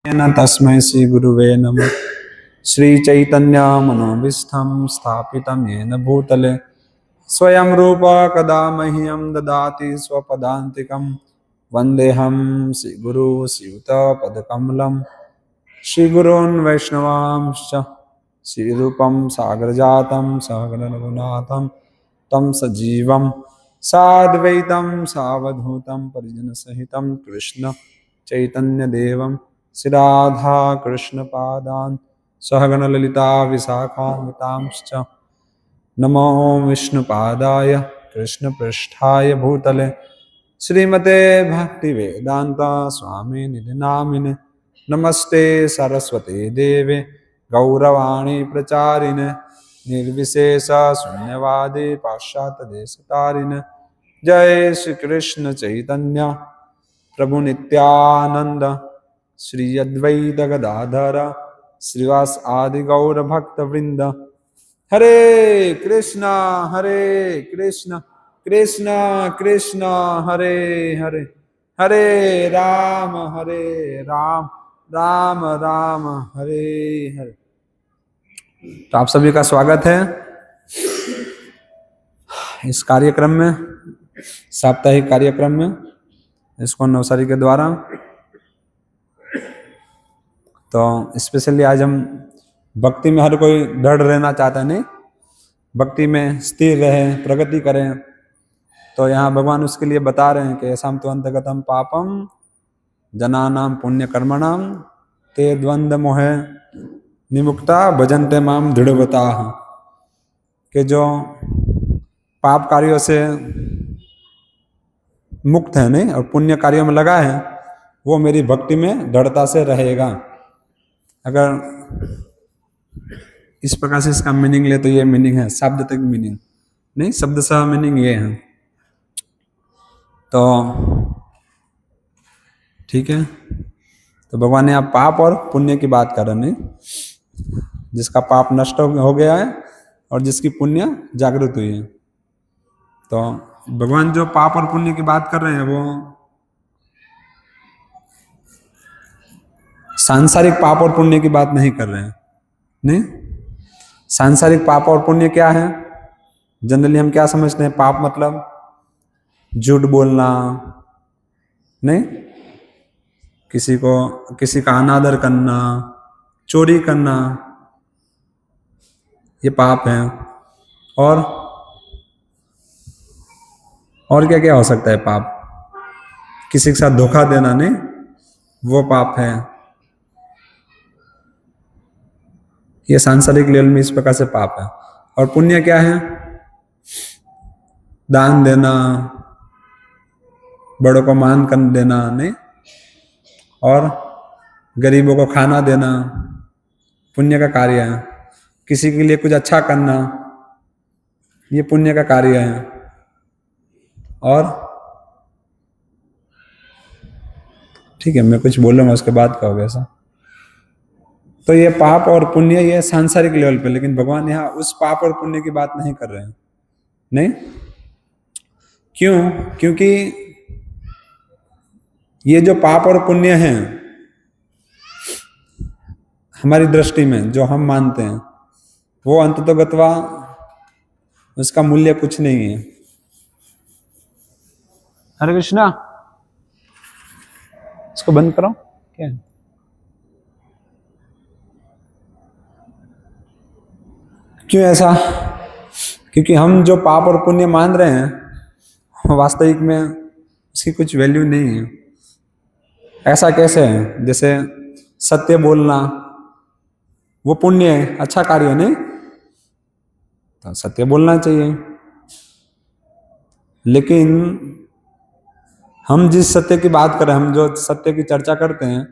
तस्मै श्री गुरुवे नमः। श्री चैतन्य मनोभीष्टं स्थापितं येन भूतले स्वयं रूप कदा मह्यं ददाति स्वपदान्तिकं। वन्देऽहं श्रीगुरु श्रीयुतपदकमलं श्रीगुरून् वैष्णवांश्च श्रीरूपं सागरजातं सहगणरघुनाथं तं सजीवं साद्वैतं सावधूतं परिजनसहितं कृष्ण चैतन्यदेवं श्री राधा कृष्ण पादान् सहगण ललिता विशाखान्वितांश्च नमो विष्णुपादाय कृष्ण पृष्ठाय भूतले श्रीमते भक्तिवेदांत स्वामी निधि नामिने नमस्ते सरस्वती देवे गौरवाणी प्रचारिणे निर्विशेष शून्यवादी पाश्चात्य देशतारिणे। जय श्री कृष्ण चैतन्य प्रभु नित्यानंद श्री अद्वैत गदाधर श्रीवास आदि गौर भक्त वृंद। हरे कृष्णा कृष्ण कृष्ण हरे हरे, हरे राम राम राम हरे हरे। तो आप सभी का स्वागत है इस कार्यक्रम में, साप्ताहिक कार्यक्रम में इसको नवसारी के द्वारा। तो स्पेशली आज हम भक्ति में हर कोई दृढ़ रहना चाहता है, नहीं भक्ति में स्थिर रहे, प्रगति करें। तो यहाँ भगवान उसके लिए बता रहे हैं कि ऐसाम तो अंतगतम पापम जनानाम पुण्य कर्मणाम ते द्वंद्व मोहे निमुक्ता भजन्ते माम दृढ़वता। कि जो पाप कार्यों से मुक्त है नहीं और पुण्य कार्यों में लगा है, वो मेरी भक्ति में दृढ़ता से रहेगा। अगर इस प्रकार से इसका मीनिंग ले तो ये मीनिंग है, शब्द तक मीनिंग नहीं, शब्द सा मीनिंग ये है। तो ठीक है, तो भगवान ने यहाँ पाप और पुण्य की बात कर रहे हैं, जिसका पाप नष्ट हो गया है और जिसकी पुण्य जागृत हुई है। तो भगवान जो पाप और पुण्य की बात कर रहे हैं वो सांसारिक पाप और पुण्य की बात नहीं कर रहे हैं। नहीं, सांसारिक पाप और पुण्य क्या है? जनरली हम क्या समझते हैं? पाप मतलब झूठ बोलना, नहीं, किसी का अनादर करना, चोरी करना, ये पाप है। और क्या क्या हो सकता है पाप? किसी के साथ धोखा देना, नहीं, वो पाप है। ये सांसारिक लेवल में इस प्रकार से पाप है। और पुण्य क्या है? दान देना, बड़ों को मान कर देना, नहीं, और गरीबों को खाना देना पुण्य का कार्य है। किसी के लिए कुछ अच्छा करना, ये पुण्य का कार्य है। और ठीक है, मैं कुछ बोलूंगा उसके बाद कहोगे ऐसा। तो ये पाप और पुण्य ये सांसारिक लेवल पे, लेकिन भगवान यहाँ उस पाप और पुण्य की बात नहीं कर रहे हैं। नहीं, क्यों? क्योंकि ये जो पाप और पुण्य हैं हमारी दृष्टि में, जो हम मानते हैं, वो अंततोगत्वा उसका मूल्य कुछ नहीं है। हरे कृष्णा, इसको बंद करो। क्या है? क्यों ऐसा? क्योंकि हम जो पाप और पुण्य मान रहे हैं वास्तविक में उसकी कुछ वैल्यू नहीं है। ऐसा कैसे है? जैसे सत्य बोलना वो पुण्य है, अच्छा कार्य है, नहीं, तो सत्य बोलना चाहिए। लेकिन हम जिस सत्य की बात करें, हम जो सत्य की चर्चा करते हैं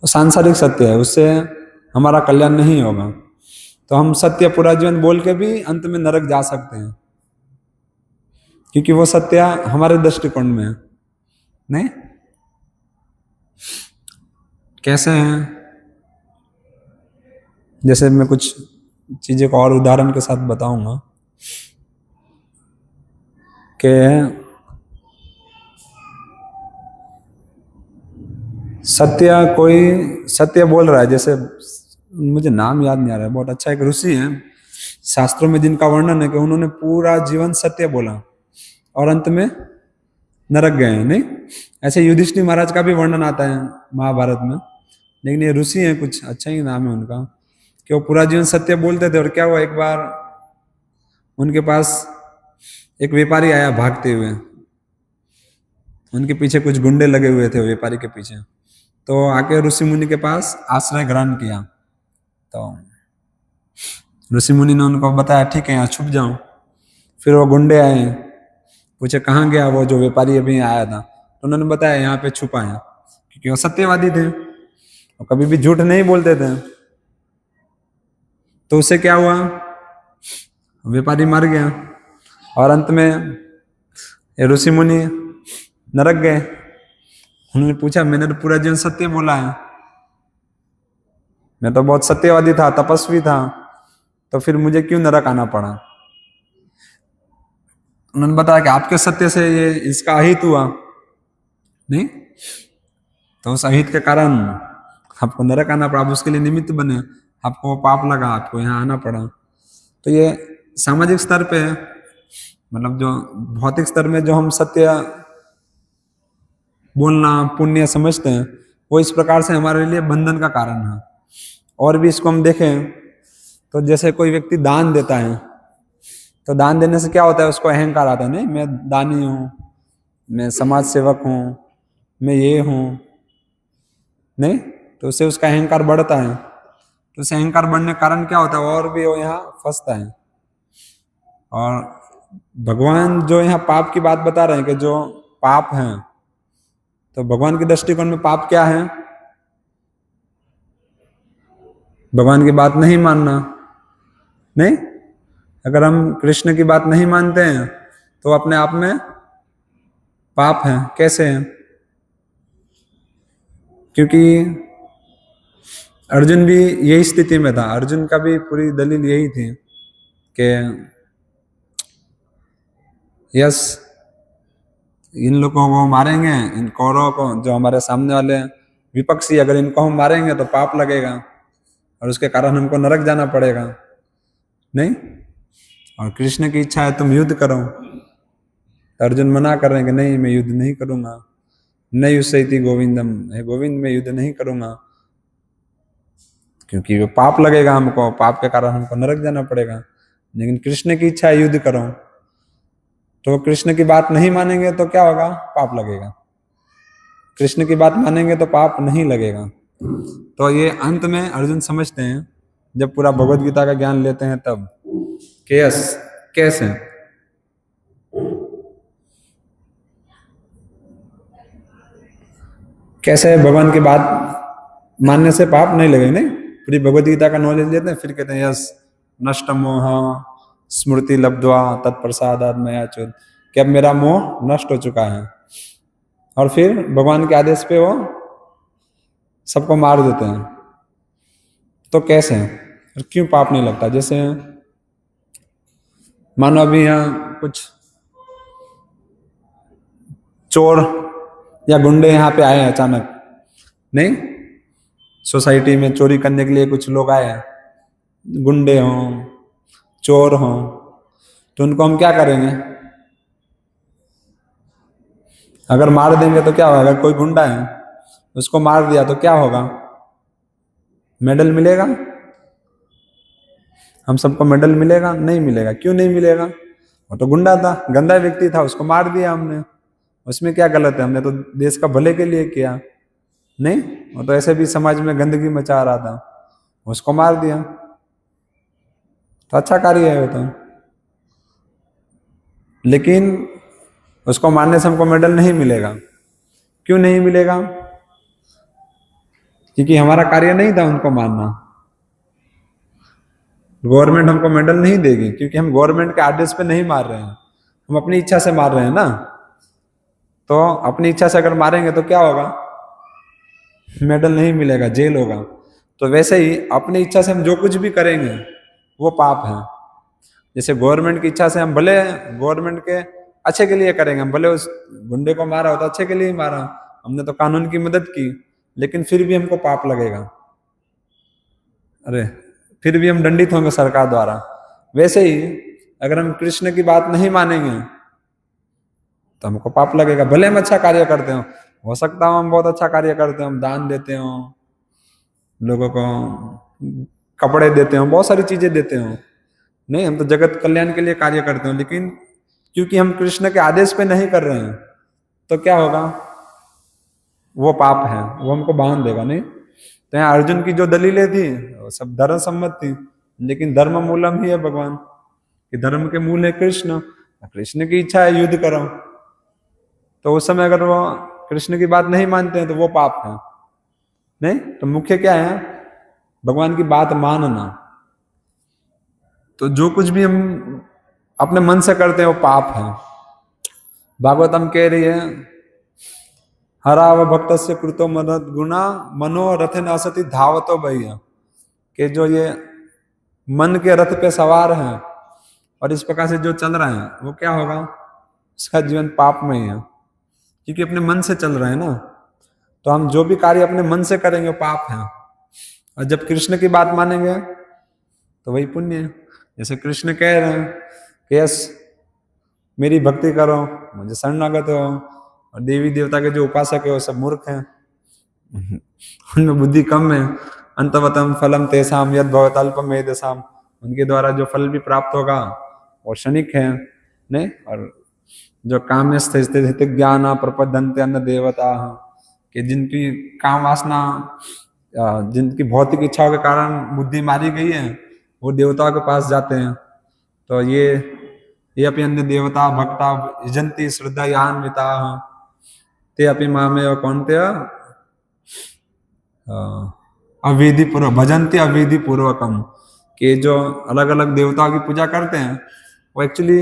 वो सांसारिक सत्य है, उससे हमारा कल्याण नहीं होगा। तो हम सत्य पूरा जीवन बोल के भी अंत में नरक जा सकते हैं, क्योंकि वो सत्य हमारे दृष्टिकोण में है। नहीं, कैसे हैं? जैसे मैं कुछ चीजें को और उदाहरण के साथ बताऊंगा कि सत्य कोई सत्य बोल रहा है, जैसे मुझे नाम याद नहीं आ रहा है, बहुत अच्छा एक ऋषि है शास्त्रों में जिनका वर्णन है कि उन्होंने पूरा जीवन सत्य बोला और अंत में नरक गए हैं। नहीं, ऐसे युधिष्ठिर महाराज का भी वर्णन आता है महाभारत में, लेकिन ये ऋषि है, कुछ अच्छा ही नाम है उनका, कि वो पूरा जीवन सत्य बोलते थे। और क्या हुआ, एक बार उनके पास एक व्यापारी आया भागते हुए, उनके पीछे कुछ गुंडे लगे हुए थे व्यापारी के पीछे, तो आके ऋषि मुनि के पास आश्रय ग्रहण किया। तो ऋषि मुनि ने उनको बताया ठीक है यहाँ छुप जाओ। फिर वो गुंडे आए, पूछे कहाँ गया वो जो व्यापारी अभी आया था, तो उन्होंने बताया यहाँ पे छुपा है, क्योंकि वो सत्यवादी थे और कभी भी झूठ नहीं बोलते थे। तो उससे क्या हुआ, व्यापारी मर गया और अंत में ये ऋषि मुनि नरक गए। उन्होंने पूछा मैंने तो पूरा जीवन सत्य बोला है, मैं तो बहुत सत्यवादी था, तपस्वी था, तो फिर मुझे क्यों नरक आना पड़ा। उन्होंने बताया कि आपके सत्य से ये इसका अहित हुआ नहीं, तो उस अहित के कारण आपको नरक आना पड़ा, आप उसके लिए निमित्त बने, आपको पाप लगा, आपको यहाँ आना पड़ा। तो ये सामाजिक स्तर पे, मतलब जो भौतिक स्तर में जो हम सत्य बोलना पुण्य समझते हैं, वो इस प्रकार से हमारे लिए बंधन का कारण है। और भी इसको हम देखें तो जैसे कोई व्यक्ति दान देता है, तो दान देने से क्या होता है, उसको अहंकार आता है, नहीं मैं दानी हूँ, मैं समाज सेवक हूँ, मैं ये हूँ, नहीं, तो उससे उसका अहंकार बढ़ता है। तो उसे अहंकार बढ़ने के कारण क्या होता है, और भी वो यहाँ फंसता है। और भगवान जो यहाँ पाप की बात बता रहे हैं कि जो पाप है, तो भगवान के दृष्टिकोण में पाप क्या है, भगवान की बात नहीं मानना। नहीं, अगर हम कृष्ण की बात नहीं मानते हैं तो अपने आप में पाप है। कैसे है, क्योंकि अर्जुन भी यही स्थिति में था, अर्जुन का भी पूरी दलील यही थी कि यस इन लोगों को मारेंगे, इन कौरवों को, जो हमारे सामने वाले विपक्षी, अगर इनको हम मारेंगे तो पाप लगेगा और उसके कारण हमको नरक जाना पड़ेगा। नहीं, और कृष्ण की इच्छा है तुम युद्ध करो, अर्जुन मना कर रहे हैं कि नहीं मैं युद्ध नहीं करूंगा, नहीं युष्यति गोविंदम, है गोविंद मैं युद्ध नहीं करूंगा, क्योंकि वो पाप लगेगा हमको, पाप के कारण हमको नरक जाना पड़ेगा। लेकिन कृष्ण की इच्छा है युद्ध करो, तो कृष्ण की बात नहीं मानेंगे तो क्या होगा, पाप लगेगा। कृष्ण की बात मानेंगे तो पाप नहीं लगेगा। तो ये अंत में अर्जुन समझते हैं, जब पूरा भगवत गीता का ज्ञान लेते हैं तब, कैसे कैसे भगवान की बात मानने से पाप नहीं लगेगा। नहीं, पूरी भगवत गीता का नॉलेज लेते हैं, फिर कहते हैं यस नष्ट मोह स्मृति लब्ध्वा तत्प्रसादात् मया च्युत, कि अब मेरा मोह नष्ट हो चुका है। और फिर भगवान के आदेश पे वो सबको मार देते हैं। तो कैसे और क्यों पाप नहीं लगता। जैसे मानो अभी यहाँ कुछ चोर या गुंडे यहाँ पे आए अचानक, नहीं, सोसाइटी में चोरी करने के लिए कुछ लोग आए हैं, गुंडे हों चोर हों, तो उनको हम क्या करेंगे, अगर मार देंगे तो क्या होगा। अगर कोई गुंडा है उसको मार दिया तो क्या होगा, मेडल मिलेगा, हम सबको मेडल मिलेगा, नहीं मिलेगा। क्यों नहीं मिलेगा, वो तो गुंडा था, गंदा व्यक्ति था, उसको मार दिया हमने, उसमें क्या गलत है, हमने तो देश का भले के लिए किया। नहीं, वो तो ऐसे भी समाज में गंदगी मचा रहा था, उसको मार दिया, तो अच्छा कार्य है वो तो। लेकिन उसको मारने से हमको मेडल नहीं मिलेगा। क्यों नहीं मिलेगा, क्योंकि हमारा कार्य नहीं था उनको मारना। गवर्नमेंट हमको मेडल नहीं देगी, क्योंकि हम गवर्नमेंट के आदेश पे नहीं मार रहे हैं, हम अपनी इच्छा से मार रहे हैं ना। तो अपनी इच्छा से अगर मारेंगे तो क्या होगा, मेडल नहीं मिलेगा, जेल होगा। तो वैसे ही अपनी इच्छा से हम जो कुछ भी करेंगे वो पाप है। जैसे गवर्नमेंट की इच्छा से हम भले गवर्नमेंट के अच्छे के लिए करेंगे, हम भले उस गुंडे को मारा हो तो अच्छे के लिए ही मारा, हमने तो कानून की मदद की, लेकिन फिर भी हमको पाप लगेगा, अरे फिर भी हम दंडित होंगे सरकार द्वारा। वैसे ही अगर हम कृष्ण की बात नहीं मानेंगे तो हमको पाप लगेगा, भले हम अच्छा कार्य करते हो सकता हो हम बहुत अच्छा कार्य करते हो, हम दान देते हो, लोगों को कपड़े देते हो, बहुत सारी चीजें देते हो, नहीं हम तो जगत कल्याण के लिए कार्य करते हो, लेकिन क्योंकि हम कृष्ण के आदेश पे नहीं कर रहे हैं तो क्या होगा, वो पाप है, वो हमको बांध देगा। नहीं तो यहाँ अर्जुन की जो दलीलें थी वो सब धर्म सम्मत थी, लेकिन धर्म मूलम ही है भगवान, कि धर्म के मूल है कृष्ण, कृष्ण की इच्छा है युद्ध करो, तो उस समय अगर वो कृष्ण की बात नहीं मानते हैं तो वो पाप है। नहीं तो मुख्य क्या है, भगवान की बात मानना। तो जो कुछ भी हम अपने मन से करते हैं वो पाप है। भागवतम कह रही है, हराव भक्त से कृतो मदद गुना मनोरथ न असति धावतो भैया, कि जो ये मन के रथ पे सवार है और इस प्रकार से जो चल रहा है वो क्या होगा, उसका जीवन पाप में ही है, क्योंकि अपने मन से चल रहे हैं ना। तो हम जो भी कार्य अपने मन से करेंगे वो पाप है, और जब कृष्ण की बात मानेंगे तो वही पुण्य है। जैसे कृष्ण कह रहे हैं कि यस मेरी भक्ति करो, मुझे शरणागत हो, और देवी देवता के जो उपासक है वो सब मूर्ख हैं, उनमें बुद्धि कम है। अंतवतम फलम तेसाम यद भवत अल्पम मेधसाम, उनके द्वारा जो फल भी प्राप्त होगा वो क्षणिक है। नहीं और जो काम्य स्थित ज्ञान प्रपदंते अन्य देवता, कि जिनकी काम वासना जिनकी भौतिक इच्छाओं के कारण बुद्धि मारी गई है वो देवताओं के पास जाते हैं। तो ये अपनी अन्य देवता भक्ता यजंती श्रद्धा यान्विता ते अपनी मामे कौनते अविधि पूर्वक भजंती अविधि पूर्वकम, कि जो अलग अलग देवताओं की पूजा करते हैं वो एक्चुअली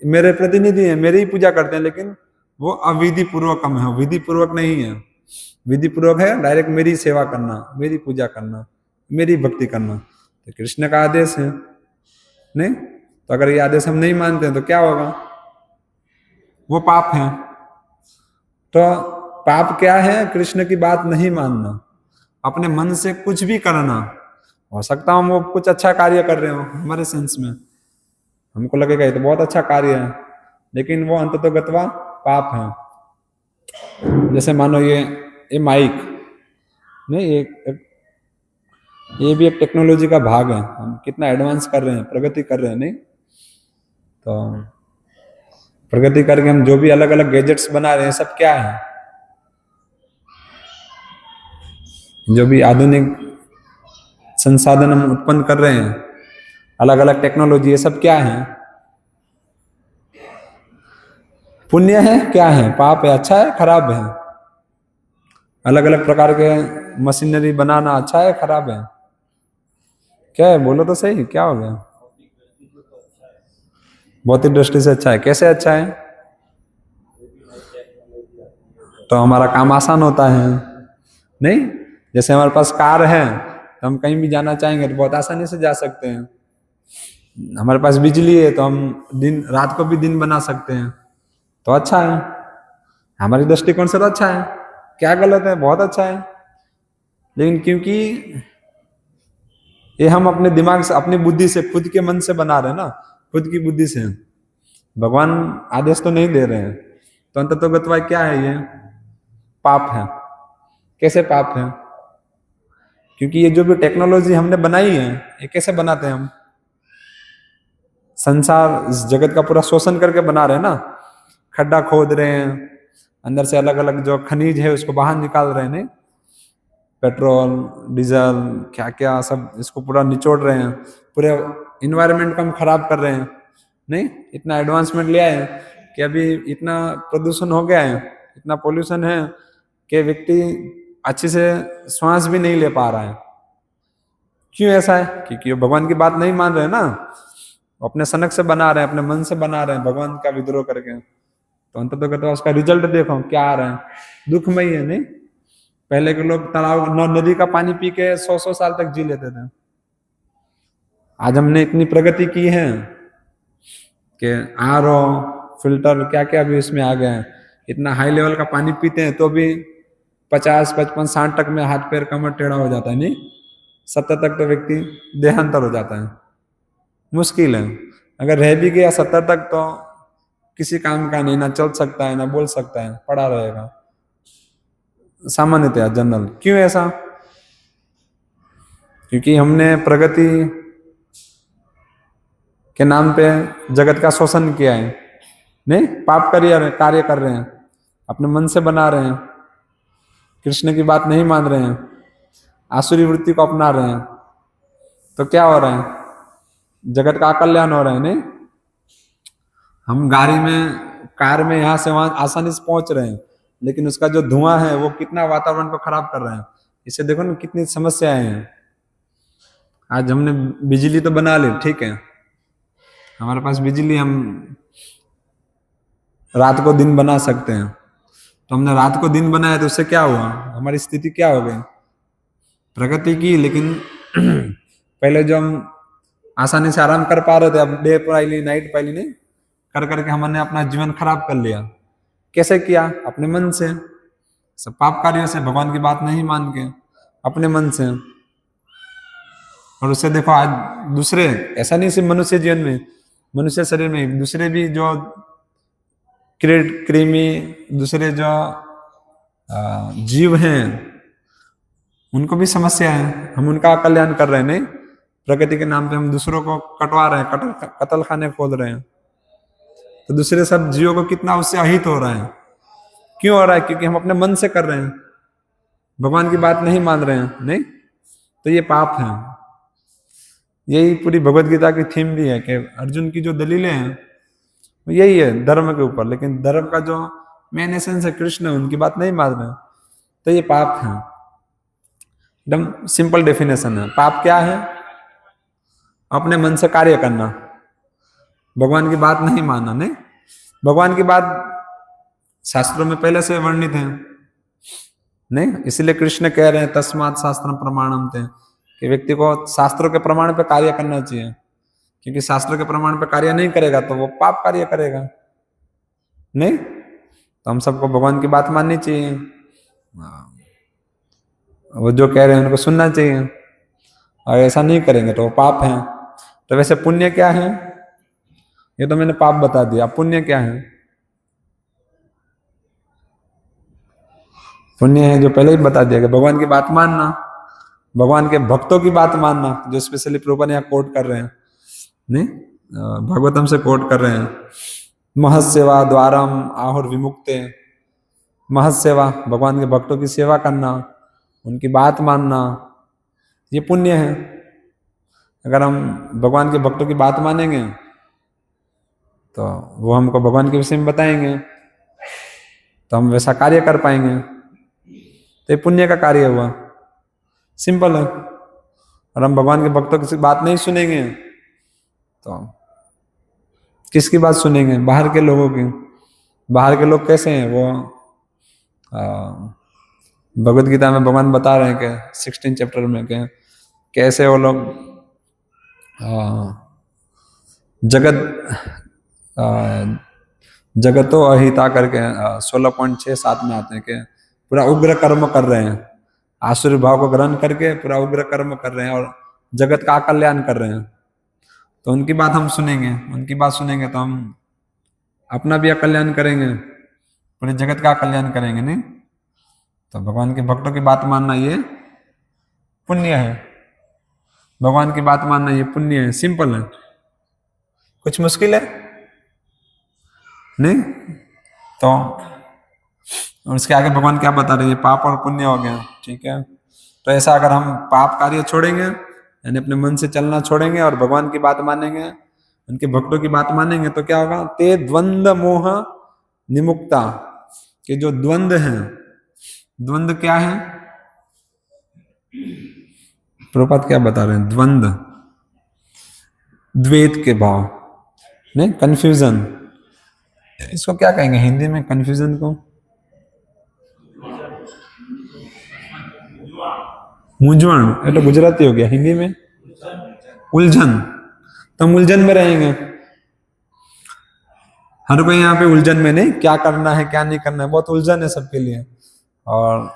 मेरे प्रतिनिधि हैं, मेरी ही पूजा करते हैं, लेकिन वो अविधि पूर्वकम है, विधि पूर्वक नहीं है। विधि पूर्वक है डायरेक्ट मेरी सेवा करना, मेरी पूजा करना, मेरी भक्ति करना, तो कृष्ण का आदेश है। नहीं तो अगर ये आदेश हम नहीं मानते हैं तो क्या होगा, वो पाप है। तो पाप क्या है, कृष्ण की बात नहीं मानना, अपने मन से कुछ भी करना। हो सकता है हम वो कुछ अच्छा कार्य कर रहे हो, हमारे सेंस में हमको लगेगा ये तो बहुत अच्छा कार्य है, लेकिन वो अंततोगत्वा पाप है। जैसे मानो ये माइक, नहीं ये भी एक टेक्नोलॉजी का भाग है, हम कितना एडवांस कर रहे हैं, प्रगति कर रहे हैं। नहीं तो प्रगति करके हम जो भी अलग अलग गैजेट्स बना रहे हैं सब क्या है, जो भी आधुनिक संसाधन हम उत्पन्न कर रहे हैं, अलग अलग टेक्नोलॉजी, ये सब क्या है, पुण्य है, क्या है, पाप है, अच्छा है, खराब है। अलग अलग प्रकार के मशीनरी बनाना अच्छा है, खराब है, क्या है, बोलो तो सही, क्या हो गया। भौतिक दृष्टि से अच्छा है, कैसे अच्छा है, तो हमारा काम आसान होता है। नहीं जैसे हमारे पास कार है तो हम कहीं भी जाना चाहेंगे तो बहुत आसानी से जा सकते हैं। हमारे पास बिजली है तो हम दिन रात को भी दिन बना सकते हैं, तो अच्छा है, हमारी दृष्टिकोण से तो अच्छा है। क्या गलत है, बहुत अच्छा है। लेकिन क्योंकि ये हम अपने दिमाग से, अपनी बुद्धि से, खुद के मन से बना रहे हैं ना, खुद की बुद्धि से, भगवान आदेश तो नहीं दे रहे हैं, तो अंततोगत्वा क्या है, ये पाप है। कैसे पाप है, क्योंकि ये जो भी टेक्नोलॉजी हमने बनाई है ये कैसे बनाते हैं हम, संसार इस जगत का पूरा शोषण करके बना रहे हैं ना, खड्डा खोद रहे हैं, अंदर से अलग अलग जो खनिज है उसको बाहर निकाल रहे हैं, नहीं पेट्रोल डीजल क्या क्या सब इसको पूरा निचोड़ रहे हैं, पूरे इन्वायरमेंट को हम खराब कर रहे हैं। नहीं इतना एडवांसमेंट लिया है कि अभी इतना प्रदूषण हो गया है, इतना पोल्यूशन है कि व्यक्ति अच्छे से श्वास भी नहीं ले पा रहा है। क्यों ऐसा है, क्योंकि वो भगवान की बात नहीं मान रहे हैं ना, अपने सनक से बना रहे हैं, अपने मन से बना रहे हैं भगवान का विद्रोह करके, तो अंततः उसका रिजल्ट देखो क्या आ रहा है, दुखमयी है। नहीं पहले के लोग तालाब नदी का पानी पी के 100-100 साल तक जी लेते थे, आज हमने इतनी प्रगति की है कि RO फिल्टर क्या क्या भी इसमें आ गए हैं, इतना हाई लेवल का पानी पीते हैं तो भी 50, 55, 60 तक में हाथ पैर कमर टेढ़ा हो जाता है, नहीं 70 तक तो व्यक्ति देहांतर हो जाता है। मुश्किल है, अगर रह भी गया 70 तक तो किसी काम का नहीं, ना चल सकता है ना बोल सकता है, पड़ा रहेगा सामान्यतया जनरल। क्यों ऐसा? क्योंकि हमने प्रगति के नाम पे जगत का शोषण किया है, नहीं पाप कार्य कर रहे हैं, अपने मन से बना रहे हैं, कृष्ण की बात नहीं मान रहे हैं, आसुरी वृत्ति को अपना रहे हैं, तो क्या हो रहा है? जगत का अकल्याण हो रहा है। नहीं, हम गाड़ी में, कार में यहाँ से वहां आसानी से पहुंच रहे हैं, लेकिन उसका जो धुआं है वो कितना वातावरण को खराब कर रहा है। इसे देखो ना कितनी समस्याएं हैं। आज हमने बिजली तो बना ली, ठीक है, हमारे पास बिजली, हम रात को दिन बना सकते हैं, तो हमने रात को दिन बनाया तो उससे क्या हुआ? हमारी स्थिति क्या हो गई? प्रगति की, लेकिन पहले जो हम आसानी से आराम कर पा रहे थे, अब डे पाइली नाइट पाइली नहीं कर करके हमने अपना जीवन खराब कर लिया। कैसे किया? अपने मन से, सब पाप कार्यों से, भगवान की बात नहीं मान के, अपने मन से। और उससे देखो आज दूसरे, ऐसा नहीं सिर्फ मनुष्य जीवन में, मनुष्य शरीर में दूसरे भी जो कृमि, दूसरे जो जीव हैं, उनको भी समस्या है, हम उनका कल्याण कर रहे हैं। नहीं, प्रगति के नाम पे हम दूसरों को कटवा रहे हैं, कत्ल खाने खोल रहे हैं, तो दूसरे सब जीवों को कितना उससे अहित हो रहा है। क्यों हो रहा है? क्योंकि हम अपने मन से कर रहे हैं, भगवान की बात नहीं मान रहे हैं। नहीं, तो ये पाप है। यही पूरी भगवत गीता की थीम भी है कि अर्जुन की जो दलीलें हैं यही है धर्म के ऊपर, लेकिन धर्म का जो मेन एसेंस है कृष्ण, उनकी बात नहीं मान रहे, तो ये पाप है। एकदम सिंपल डेफिनेशन है। पाप क्या है? अपने मन से कार्य करना, भगवान की बात नहीं मानना। नहीं, भगवान की बात शास्त्रों में पहले से वर्णित है, नहीं, इसलिए कृष्ण कह रहे हैं तस्मात् शास्त्रम प्रमाणम थे, कि व्यक्ति को शास्त्रों के प्रमाण पे कार्य करना चाहिए, क्योंकि शास्त्रों के प्रमाण पे कार्य नहीं करेगा तो वो पाप कार्य करेगा। नहीं, तो हम सबको भगवान की बात माननी चाहिए, वो जो कह रहे हैं उनको सुनना चाहिए, और ऐसा नहीं करेंगे तो वो पाप है। तो वैसे पुण्य क्या है? ये तो मैंने पाप बता दिया, पुण्य क्या है? पुण्य है जो पहले ही बता दिया कि भगवान की बात मानना, भगवान के भक्तों की बात मानना, जो स्पेशली प्रभुपाद यहाँ कोट कर रहे हैं, नहीं भागवतम से कोट कर रहे हैं, महत् सेवा द्वारम आहुर विमुक्ते। महत् सेवा, भगवान के भक्तों की सेवा करना, उनकी बात मानना, ये पुण्य है। अगर हम भगवान के भक्तों की बात मानेंगे तो वो हमको भगवान के विषय में बताएंगे, तो हम वैसा कार्य कर पाएंगे, तो ये पुण्य का कार्य हुआ। सिंपल है। और हम भगवान के भक्तों की बात नहीं सुनेंगे तो किसकी बात सुनेंगे? बाहर के लोगों की। बाहर के लोग कैसे हैं? वो भगवत गीता में भगवान बता रहे हैं कि 16 चैप्टर में कि कैसे वो लोग जगतो अहिता करके 16.67 में आते हैं कि पूरा उग्र कर्म कर रहे हैं, आसुरी भाव को ग्रहण करके पूरा उग्र कर्म कर रहे हैं और जगत का कल्याण कर रहे हैं। तो उनकी बात हम सुनेंगे, उनकी बात सुनेंगे तो हम अपना भी कल्याण करेंगे, पूरे जगत का कल्याण करेंगे। नहीं, तो भगवान के भक्तों की बात मानना ये पुण्य है, भगवान की बात मानना ये पुण्य है। सिंपल है, कुछ मुश्किल है नहीं। तो और उसके आगे भगवान क्या बता रहे हैं? पाप और पुण्य हो गया, ठीक है। तो ऐसा अगर हम पाप कार्य छोड़ेंगे, यानी अपने मन से चलना छोड़ेंगे और भगवान की बात मानेंगे, उनके भक्तों की बात मानेंगे, तो क्या होगा? ते द्वंद्व मोह निमुक्ता, कि जो द्वंद्व है, द्वंद्व क्या है? प्रभुपाद क्या बता रहे हैं? द्वंद्व, द्वैत के भाव, नहीं कंफ्यूजन, इसको क्या कहेंगे हिंदी में? कंफ्यूजन को मूंझवण, ये तो गुजराती हो गया, हिंदी में उलझन। तो हम उलझन में रहेंगे, हर कोई यहाँ पे उलझन में, नहीं क्या करना है क्या नहीं करना है, बहुत उलझन है सबके लिए। और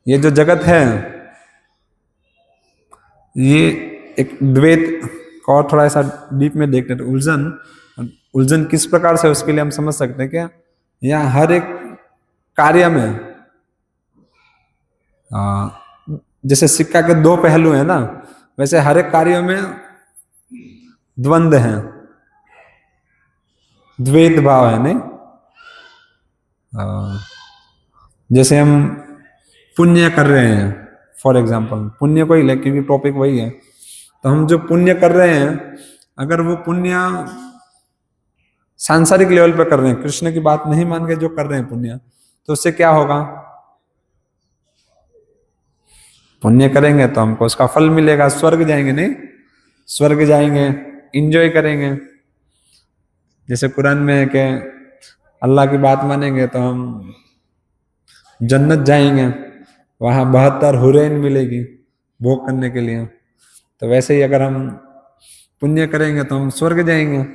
ये जो जगत है ये एक द्वैत को और थोड़ा ऐसा डीप में देखते हैं, उलझन किस प्रकार से, उसके लिए हम समझ सकते हैं क्या, यहाँ हर एक कार्य में जैसे सिक्का के दो पहलू है ना, वैसे हर एक कार्यों में द्वंद्व है, द्वैत भाव है नहीं। जैसे हम पुण्य कर रहे हैं, फॉर एग्जाम्पल पुण्य को ही ले क्योंकि टॉपिक वही है, तो हम जो पुण्य कर रहे हैं अगर वो पुण्य सांसारिक लेवल पे कर रहे हैं, कृष्ण की बात नहीं मान के जो कर रहे हैं पुण्य, तो उससे क्या होगा, पुण्य करेंगे तो हमको उसका फल मिलेगा, स्वर्ग जाएंगे नहीं, स्वर्ग जाएंगे, इंजॉय करेंगे। जैसे कुरान में है कि अल्लाह की बात मानेंगे तो हम जन्नत जाएंगे, वहां 72 हुरैन मिलेगी भोग करने के लिए। तो वैसे ही अगर हम पुण्य करेंगे तो हम स्वर्ग जाएंगे।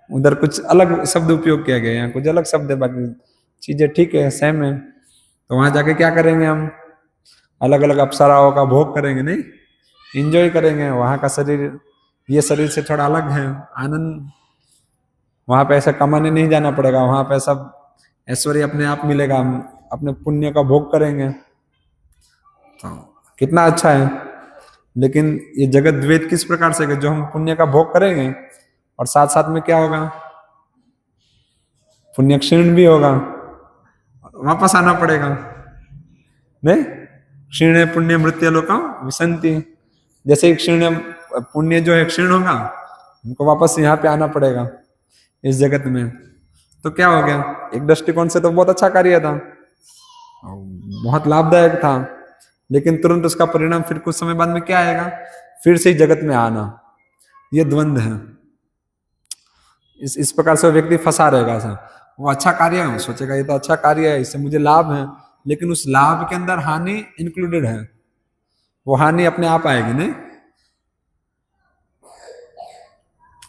उधर कुछ अलग शब्द उपयोग किया गया, यहाँ कुछ अलग शब्द है, बाकी चीजें ठीक है, सेम है। तो वहां जाके क्या करेंगे, हम अलग अलग अप्सराओं का भोग करेंगे नहीं, इंजॉय करेंगे। वहां का शरीर ये शरीर से थोड़ा अलग है, आनंद, वहां पे ऐसा कमाने नहीं जाना पड़ेगा, वहां पे सब ऐश्वर्य अपने आप मिलेगा, हम अपने पुण्य का भोग करेंगे, तो कितना अच्छा है। लेकिन ये जगत द्वैत किस प्रकार से, जो हम पुण्य का भोग करेंगे और साथ साथ में क्या होगा, पुण्य क्षीण भी होगा, वापस आना पड़ेगा नहीं। क्षीण पुण्य मृत्यु लोका विसंति, जैसे ही क्षीण पुण्य जो है क्षीण होगा, हमको वापस यहाँ पे आना पड़ेगा इस जगत में। तो क्या हो गया, एक दृष्टिकोण से तो बहुत अच्छा कार्य था, बहुत लाभदायक था, लेकिन तुरंत उसका परिणाम फिर कुछ समय बाद में क्या आएगा, फिर से जगत में आना। ये द्वंद्व है। इस प्रकार से वो व्यक्ति फंसा रहेगा सर। वो अच्छा कार्य है, सोचेगा ये तो अच्छा कार्य है, इससे मुझे लाभ है, लेकिन उस लाभ के अंदर हानि इंक्लूडेड है। वो हानि अपने आप आएगी नहीं,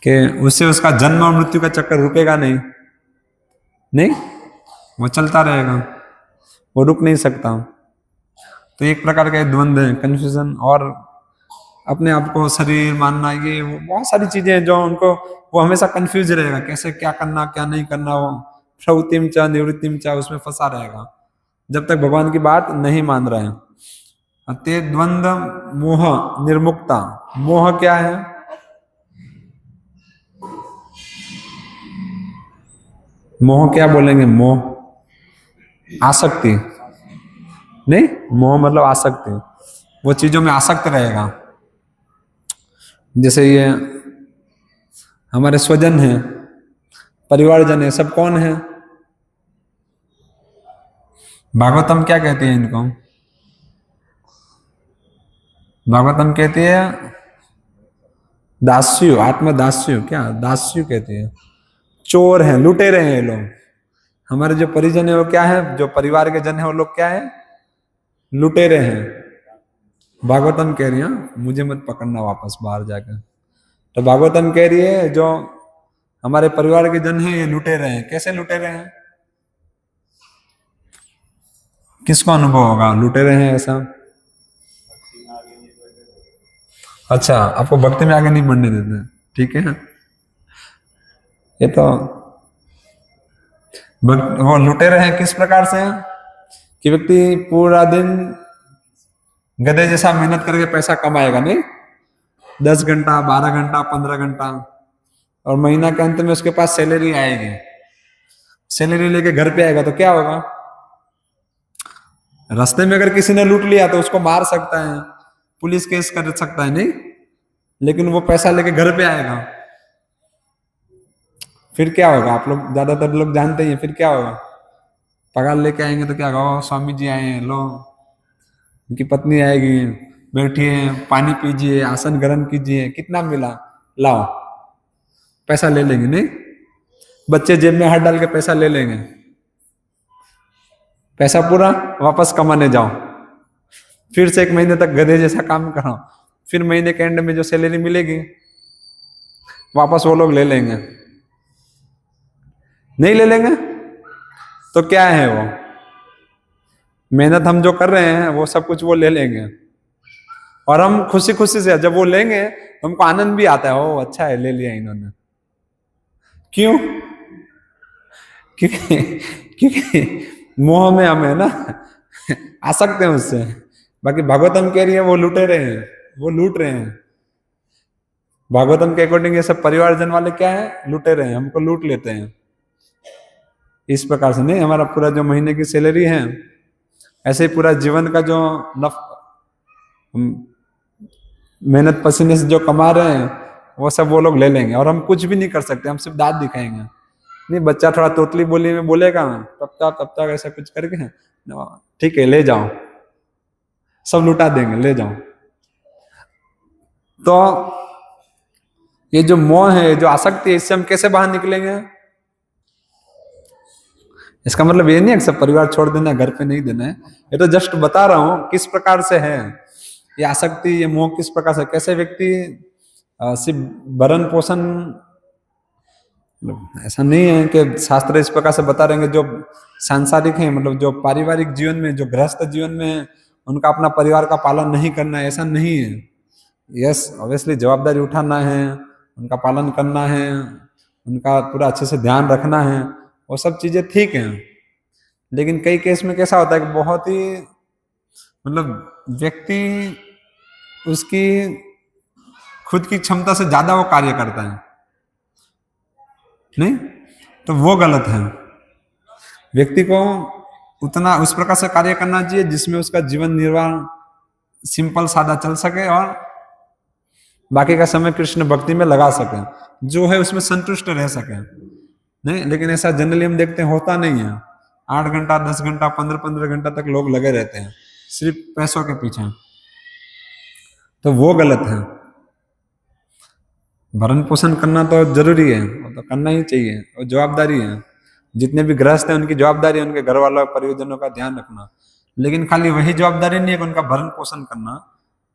कि उससे उसका जन्म और मृत्यु का चक्कर रुकेगा नहीं, नहीं वो चलता रहेगा, वो रुक नहीं सकता। तो एक प्रकार का द्वंद्व है, कंफ्यूजन, और अपने आप को शरीर मानना, ये वो बहुत सारी चीजें हैं जो उनको, वो हमेशा कंफ्यूज रहेगा, कैसे क्या करना क्या नहीं करना, वो प्रवृत्तिम च निवृत्तिम च उसमें फंसा रहेगा जब तक भगवान की बात नहीं मान रहे हैं। ते द्वंद्व मोह निर्मुक्ता, मोह क्या है, मोह क्या बोलेंगे, मोह आसक्ति नहीं, मोह मतलब आसक्ति, वो चीजों में आसक्त रहेगा। जैसे ये हमारे स्वजन है, परिवारजन है, सब कौन है, भागवतम क्या कहते हैं इनको, भागवतम कहती है दास्यु, आत्मदास्यु, क्या दास्यु कहती है, चोर हैं, लुटेरे हैं ये लोग। हमारे जो परिजन है वो क्या है, जो परिवार के जन है वो लोग क्या है, लुटेरे हैं। भागवतम कह रही है मुझे मत पकड़ना वापस बाहर जाकर। तो भागवतम कह रही है जो हमारे परिवार के जन हैं ये लुटेरे हैं। कैसे लुटेरे हैं, किसको अनुभव होगा लुटेरे हैं ऐसा? अच्छा, आपको भक्ति में आगे नहीं बढ़ने देते, ठीक है। ये तो वो लुटेरे हैं किस प्रकार से, कि व्यक्ति पूरा दिन गधे जैसा मेहनत करके पैसा कमाएगा नहीं, 10 घंटा 12 घंटा 15 घंटा, और महीना के अंत में उसके पास सैलरी आएगी, सैलरी लेके घर पे आएगा तो क्या होगा, रास्ते में अगर किसी ने लूट लिया तो उसको मार सकता है, पुलिस केस कर सकता है नहीं, लेकिन वो पैसा लेके घर पे आएगा, फिर क्या होगा, आप लोग ज्यादातर लोग जानते ही हैं, फिर क्या होगा, पगार लेके आएंगे तो क्या होगा, स्वामी जी आए हैं, लो उनकी पत्नी आएगी, बैठिए पानी पीजिए, आसन ग्रहण कीजिए, कितना मिला लाओ, पैसा ले लेंगे नहीं, बच्चे जेब में हाथ डाल के पैसा ले लेंगे, पैसा पूरा वापस कमाने जाओ, फिर से 1 महीने तक गधे जैसा काम करो, फिर महीने के एंड में जो सैलरी मिलेगी वापस वो लोग ले लेंगे, नहीं ले लेंगे तो क्या है वो, मेहनत हम जो कर रहे हैं वो सब कुछ वो ले लेंगे, और हम खुशी खुशी से जब वो लेंगे तो हमको आनंद भी आता है, ओ अच्छा है ले लिया इन्होंने। क्यों? क्योंकि क्योंकि मोह में हम है ना आ सकते हैं उससे। बाकी भागवतम कह रही है वो लूटे रहे हैं, वो लूट रहे हैं। भागवतम के अकॉर्डिंग ये सब परिवारजन वाले क्या है, लूटे रहे हैं, हमको लूट लेते हैं। इस प्रकार से नहीं, हमारा पूरा जो महीने की सैलरी है, ऐसे ही पूरा जीवन का जो मेहनत पसीने से जो कमा रहे हैं वो सब वो लोग ले लेंगे, और हम कुछ भी नहीं कर सकते, हम सिर्फ दांत दिखाएंगे। नहीं, बच्चा थोड़ा तोतली बोली में बोलेगा तब तक ऐसा कुछ करके, ठीक है ले जाओ, सब लुटा देंगे, ले जाओ। तो ये जो मोह है, जो आसक्ति है, इससे हम कैसे बाहर निकलेंगे? इसका मतलब ये नहीं है कि सब परिवार छोड़ देना, घर पे नहीं देना है। ये तो जस्ट बता रहा हूं किस प्रकार से है ये आसक्ति, ये मोह किस प्रकार से, कैसे व्यक्ति सिर्फ भरण पोषण, ऐसा नहीं है कि शास्त्र इस प्रकार से बता रहे हैं जो सांसारिक है, मतलब जो पारिवारिक जीवन में, जो गृहस्थ जीवन में उनका अपना परिवार का पालन नहीं करना है, ऐसा नहीं है। यस, ऑब्वियसली जवाबदारी उठाना है, उनका पालन करना है, उनका पूरा अच्छे से ध्यान रखना है, वो सब चीजें ठीक हैं। लेकिन कई केस में कैसा होता है कि बहुत ही मतलब व्यक्ति उसकी खुद की क्षमता से ज्यादा वो कार्य करता है, नहीं तो वो गलत है। व्यक्ति को उतना उस प्रकार से कार्य करना चाहिए जिसमें उसका जीवन निर्वाह सिंपल सादा चल सके, और बाकी का समय कृष्ण भक्ति में लगा सके, जो है उसमें संतुष्ट रह सके। नहीं, लेकिन ऐसा जनरली हम देखते हैं होता नहीं है। 8 घंटा 10 घंटा 15 घंटा तक लोग लगे रहते हैं सिर्फ पैसों के पीछे, तो वो गलत है। भरण पोषण करना तो जरूरी है, वो तो करना ही चाहिए, वो जवाबदारी है। जितने भी गृहस्थ हैं उनकी जवाबदारी है उनके घर वालों परियोजनों का ध्यान रखना। लेकिन खाली वही जवाबदारी नहीं है कि उनका भरण पोषण करना,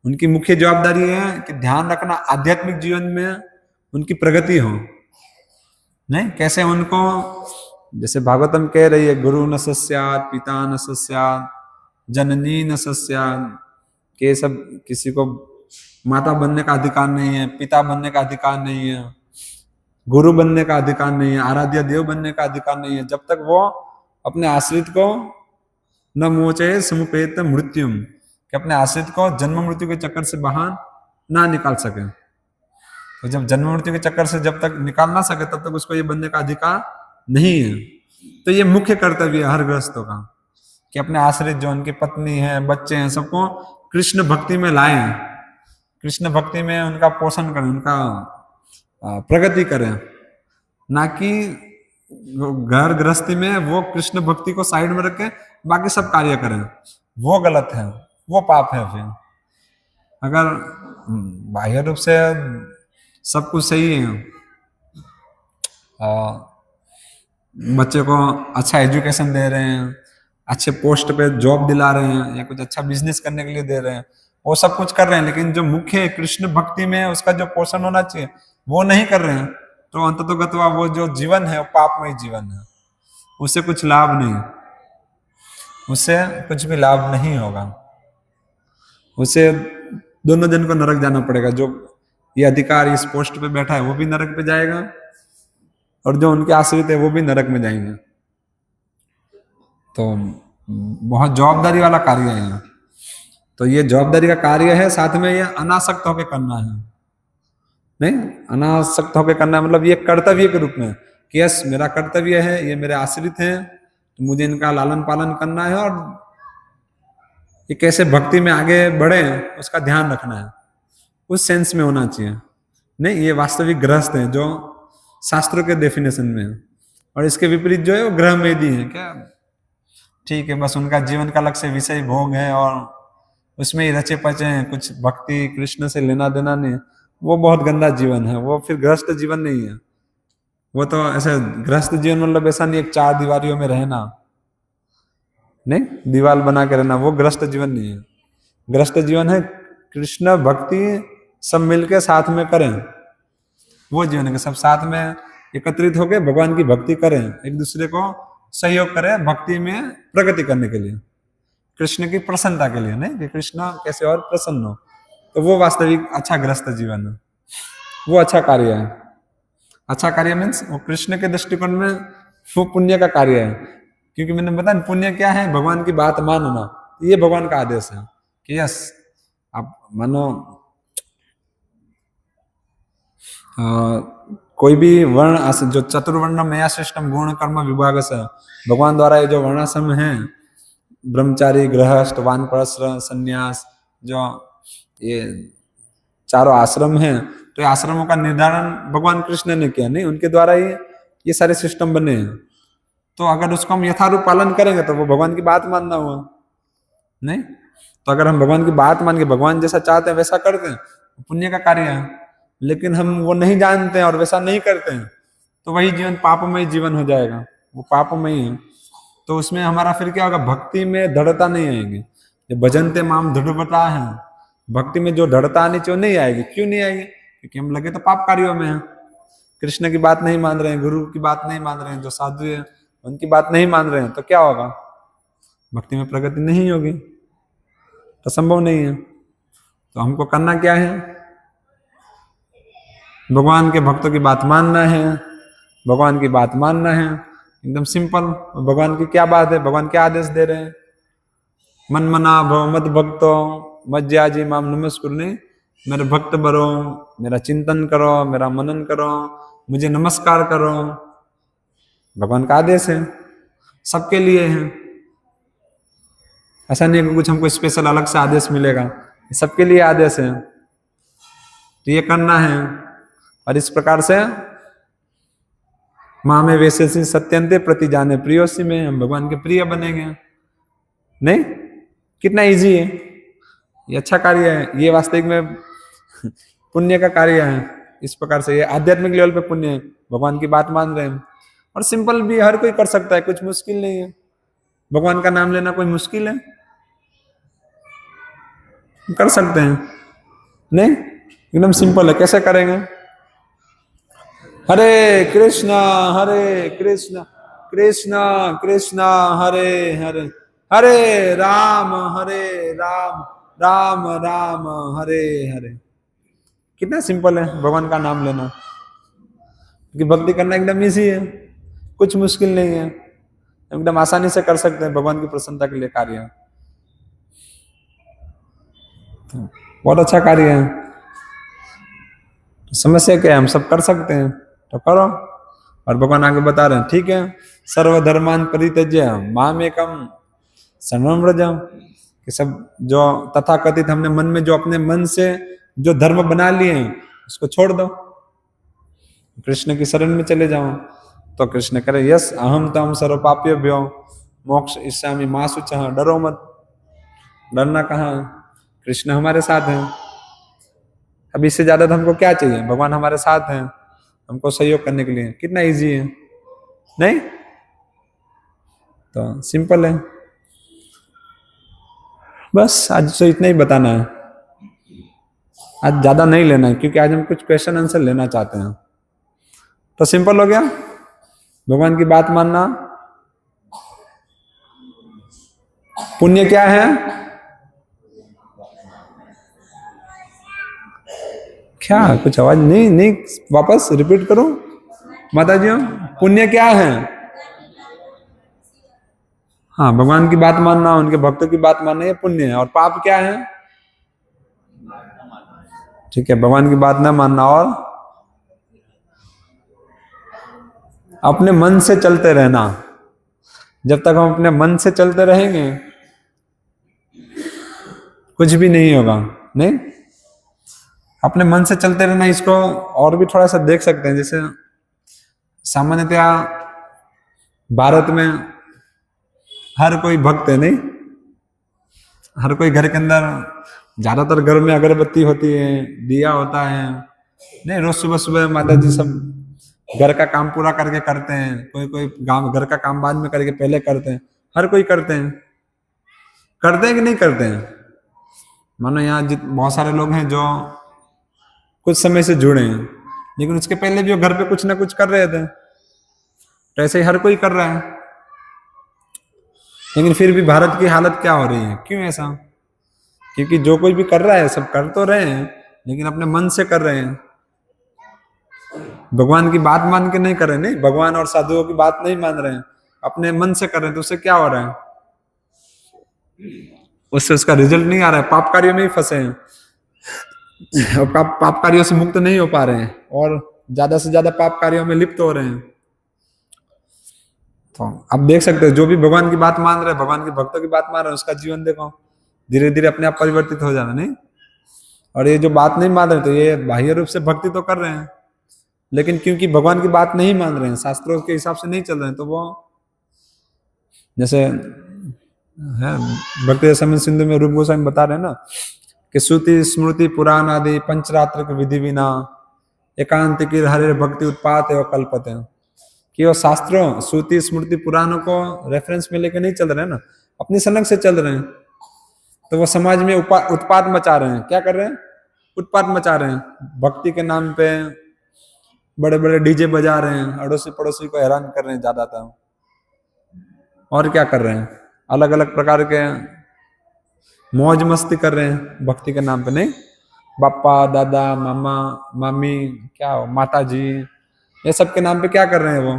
उनकी मुख्य जवाबदारी है कि ध्यान रखना आध्यात्मिक जीवन में उनकी प्रगति हो। नहीं, कैसे उनको, जैसे भागवतम कह रही है, गुरु न सस्यात् पिता न सस्यात् जननी न सस्यात्, के सब किसी को माता बनने का अधिकार नहीं है, पिता बनने का अधिकार नहीं है, गुरु बनने का अधिकार नहीं है, आराध्य देव बनने का अधिकार नहीं है, जब तक वो अपने आश्रित को न मोचे समुपेत मृत्युम, कि अपने आश्रित को जन्म मृत्यु के चक्कर से बाहर ना निकाल सके। तो जब जन्म मृत्यु के चक्कर से जब तक निकाल ना सके तब तक उसको ये बनने का अधिकार नहीं है। तो ये मुख्य कर्तव्य है हर गृहस्थों का कि अपने आश्रित जो उनकी पत्नी है, बच्चे हैं, सबको कृष्ण भक्ति में लाएं, कृष्ण भक्ति में उनका पोषण करें, उनका प्रगति करें, ना कि घर गृहस्थी में वो कृष्ण भक्ति को साइड में रखें बाकी सब कार्य करें। वो गलत है, वो पाप है। फिर अगर बाह्य रूप से सब कुछ सही है, बच्चे को अच्छा एजुकेशन दे रहे हैं, अच्छे पोस्ट पे जॉब दिला रहे हैं, या कुछ अच्छा बिजनेस करने के लिए दे रहे हैं, वो सब कुछ कर रहे हैं, लेकिन जो मुख्य कृष्ण भक्ति में उसका जो पोषण होना चाहिए वो नहीं कर रहे हैं, तो अंततोगत्वा वो जो जीवन है वो पापमय जीवन है, उससे कुछ लाभ नहीं, उससे कुछ भी लाभ नहीं होगा। उससे दोनों जन को नरक जाना पड़ेगा। जो ये अधिकारी इस पोस्ट पे बैठा है वो भी नरक पे जाएगा, और जो उनके आश्रित है वो भी नरक में जाएंगे। तो बहुत जवाबदारी वाला कार्य है। तो ये जवाबदारी का कार्य है, साथ में ये अनासक्त होकर करना है। नहीं, अनासक्त होकर करना है मतलब ये कर्तव्य के रूप में कि यस मेरा कर्तव्य है, ये मेरे आश्रित हैं, तो मुझे इनका लालन पालन करना है, और ये कैसे भक्ति में आगे बढ़े उसका ध्यान रखना है, उस सेंस में होना चाहिए। नहीं, ये वास्तविक गृहस्थ है जो शास्त्रों के डेफिनेशन में है, और इसके विपरीत जो है वो गृहमेदी है। क्या ठीक है, बस उनका जीवन का लक्ष्य विषय भोग है और उसमें ही रचे पचे हैं, कुछ भक्ति कृष्ण से लेना देना नहीं। वो बहुत गंदा जीवन है, वो फिर गृहस्थ जीवन नहीं है। वो तो ऐसे गृहस्थ जीवन मतलब ऐसा नहीं एक 4 दीवारियों में रहना, नहीं दीवार बना के रहना, वो गृहस्थ जीवन नहीं है। गृहस्थ जीवन है कृष्ण भक्ति सब मिलके साथ में करें, वो जीवन है। सब साथ में एकत्रित होकर भगवान की भक्ति करें, एक दूसरे को सहयोग करें भक्ति में प्रगति करने के लिए। कृष्ण की प्रसन्नता के लिए, नहीं कि कृष्ण कैसे और प्रसन्न हो, तो वो वास्तविक अच्छा गृहस्थ जीवन है, वो अच्छा कार्य है। अच्छा कार्य मीन्स वो कृष्ण के दृष्टिकोण में वो पुण्य का कार्य है, क्योंकि मैंने बताया पुण्य क्या है, भगवान की बात मानना, ये भगवान का आदेश है कि यस आप मानो कोई भी वर्ण जो चतुर्वर्ण मया सृष्टम गुण कर्म विभाग से, भगवान द्वारा ये जो वर्णाश्रम है, ब्रह्मचारी गृहस्थ वानप्रस्थ संन्यास, जो ये चारों आश्रम हैं, तो ये आश्रमों का निर्धारण भगवान कृष्ण ने किया, नहीं उनके द्वारा ही ये सारे सिस्टम बने हैं। तो अगर उसको हम यथारूप पालन करेंगे तो वो भगवान की बात मानना हुआ, नहीं? तो अगर हम भगवान की बात मान के भगवान जैसा चाहते हैं वैसा करते हैं, पुण्य का कार्य है। लेकिन हम वो नहीं जानते हैं और वैसा नहीं करते हैं, तो वही जीवन पापमय जीवन हो जाएगा, वो पापमय है। तो उसमें हमारा फिर क्या होगा, भक्ति में दृढ़ता नहीं आएगी। जो भजनते माम दृढ़ता है, भक्ति में जो दृढ़ता आनी चाहिए नहीं आएगी। क्यों नहीं आएगी? क्योंकि हम लगे तो पाप कार्यों में हैं, कृष्ण की बात नहीं मान रहे हैं, गुरु की बात नहीं मान रहे हैं, जो साधु है उनकी बात नहीं मान रहे हैं, तो क्या होगा, भक्ति में प्रगति नहीं होगी, तो संभव नहीं है। तो हमको करना क्या है, भगवान के भक्तों की बात मानना है, भगवान की बात मानना है, एकदम सिंपल। भगवान की क्या बात है, भगवान क्या आदेश दे रहे हैं, मन मना भव मद भक्तो मज्जाजी माम नमस्कुरने, मेरे भक्त बनो, मेरा चिंतन करो, मेरा मनन करो, मुझे नमस्कार करो। भगवान का आदेश है, सबके लिए है, ऐसा नहीं कि कुछ हमको स्पेशल अलग से आदेश मिलेगा, सबके लिए आदेश है, तो ये करना है। और इस प्रकार से माँ में वैसे से सत्यंते प्रति जाने प्रियोसी में, हम भगवान के प्रिय बनेंगे। नहीं, कितना इजी है, ये अच्छा कार्य है, ये वास्तविक में पुण्य का कार्य है। इस प्रकार से ये आध्यात्मिक लेवल पे पुण्य है, भगवान की बात मान रहे हैं। और सिंपल भी हर कोई कर सकता है, कुछ मुश्किल नहीं है। भगवान का नाम लेना कोई मुश्किल है? कर सकते हैं, नहीं, एकदम सिंपल है। कैसे करेंगे? हरे कृष्णा कृष्ण कृष्ण हरे हरे, हरे राम राम राम हरे हरे। कितना सिंपल है भगवान का नाम लेना, क्योंकि भक्ति करना एकदम इजी है, कुछ मुश्किल नहीं है, एकदम आसानी से कर सकते हैं भगवान की प्रसन्नता के लिए कार्य। बहुत अच्छा कार्य है। समस्या क्या है, हम सब कर सकते हैं तो करो। और भगवान आगे बता रहे हैं, ठीक है, सर्वधर्मान परित्यज्य मामेकम शरणं व्रज, कि सब जो तथाकथित हमने मन में जो अपने मन से जो धर्म बना लिए हैं उसको छोड़ दो, कृष्ण की शरण में चले जाओ। तो कृष्ण करे, यस अहम तम सर्व पाप्यभ्यो मोक्ष इष्यामि मा शुचः, डरो मत, डरना कहाँ, कृष्ण हमारे साथ हैं। अब इससे ज्यादा तो हमको क्या चाहिए, भगवान हमारे साथ हैं हमको सहयोग करने के लिए। कितना इजी है, नहीं? तो सिंपल है। बस आज तो इतना ही बताना है, आज ज्यादा नहीं लेना है, क्योंकि आज हम कुछ क्वेश्चन आंसर लेना चाहते हैं। तो सिंपल हो गया, भगवान की बात मानना। पुण्य क्या है? क्या कुछ आवाज नहीं, वापस रिपीट करो माता जी। पुण्य क्या है? हाँ, भगवान की बात मानना, उनके भक्तों की बात मानना, ये पुण्य है। और पाप क्या है? ठीक है, भगवान की बात ना मानना और अपने मन से चलते रहना। जब तक हम अपने मन से चलते रहेंगे कुछ भी नहीं होगा, नहीं? अपने मन से चलते रहना, इसको और भी थोड़ा सा देख सकते हैं। जैसे सामान्यतया भारत में हर कोई भक्त है, नहीं? हर कोई घर के अंदर, ज्यादातर घर में अगरबत्ती होती है, दिया होता है, नहीं? रोज सुबह सुबह माता जी सब घर का काम पूरा करके करते हैं। कोई घर का काम बाद में करके पहले करते हैं, हर कोई करते हैं कि नहीं करते हैं? मानो यहाँ बहुत सारे लोग हैं जो कुछ समय से जुड़े हैं, लेकिन उसके पहले भी वो घर पे कुछ ना कुछ कर रहे थे। तो ऐसे ही हर कोई कर रहा है। लेकिन फिर भी भारत की हालत क्या हो रही है? क्यों ऐसा? क्योंकि जो कोई भी कर रहा है सब कर तो रहे हैं, लेकिन अपने मन से कर रहे हैं, भगवान की बात मान के नहीं कर रहे, नहीं भगवान और साधुओं की बात नहीं मान रहे हैं, अपने मन से कर रहे हैं। तो उससे क्या हो रहा है? उससे उसका रिजल्ट नहीं आ रहा है, पाप कार्यों में ही फंसे हैं और पाप कार्यों से मुक्त नहीं हो पा रहे हैं और ज्यादा से ज्यादा पाप कार्यों में लिप्त हो रहे हैं। तो आप देख सकते हो जो भी भगवान की बात मान रहे हैं, भगवान के भक्तों की बात मान रहे हैं, उसका जीवन देखो धीरे धीरे अपने आप परिवर्तित हो जाना, नहीं? और ये जो बात नहीं मान रहे तो ये बाह्य रूप से भक्ति तो कर रहे हैं, लेकिन क्योंकि भगवान की बात नहीं मान रहे हैं, शास्त्रों के हिसाब से नहीं चल रहे हैं, तो वो जैसे है भक्ति रसामृत सिंधु में रूप गोस्वामी बता रहे हैं ना कि श्रुति स्मृति पुराण आदि पंचरात्र विधि विना एकांत की हरे भक्ति उत्पात एवं कल्पते हैं, कि वो शास्त्रों श्रुति स्मृति पुराणों को रेफरेंस में लेकर नहीं चल रहे हैं ना, अपनी सनक से चल रहे हैं, तो वो समाज में उत्पात मचा रहे हैं। क्या कर रहे हैं? उत्पात मचा रहे हैं, भक्ति के नाम पे बड़े बड़े डीजे बजा रहे हैं, अड़ोसी पड़ोसी को हैरान कर रहे हैं ज्यादातर, और क्या कर रहे हैं? अलग अलग प्रकार के मौज मस्ती कर रहे हैं भक्ति के नाम पे, नहीं? पापा दादा मामा मामी क्या हो माता जी, ये सब के नाम पे क्या कर रहे हैं? वो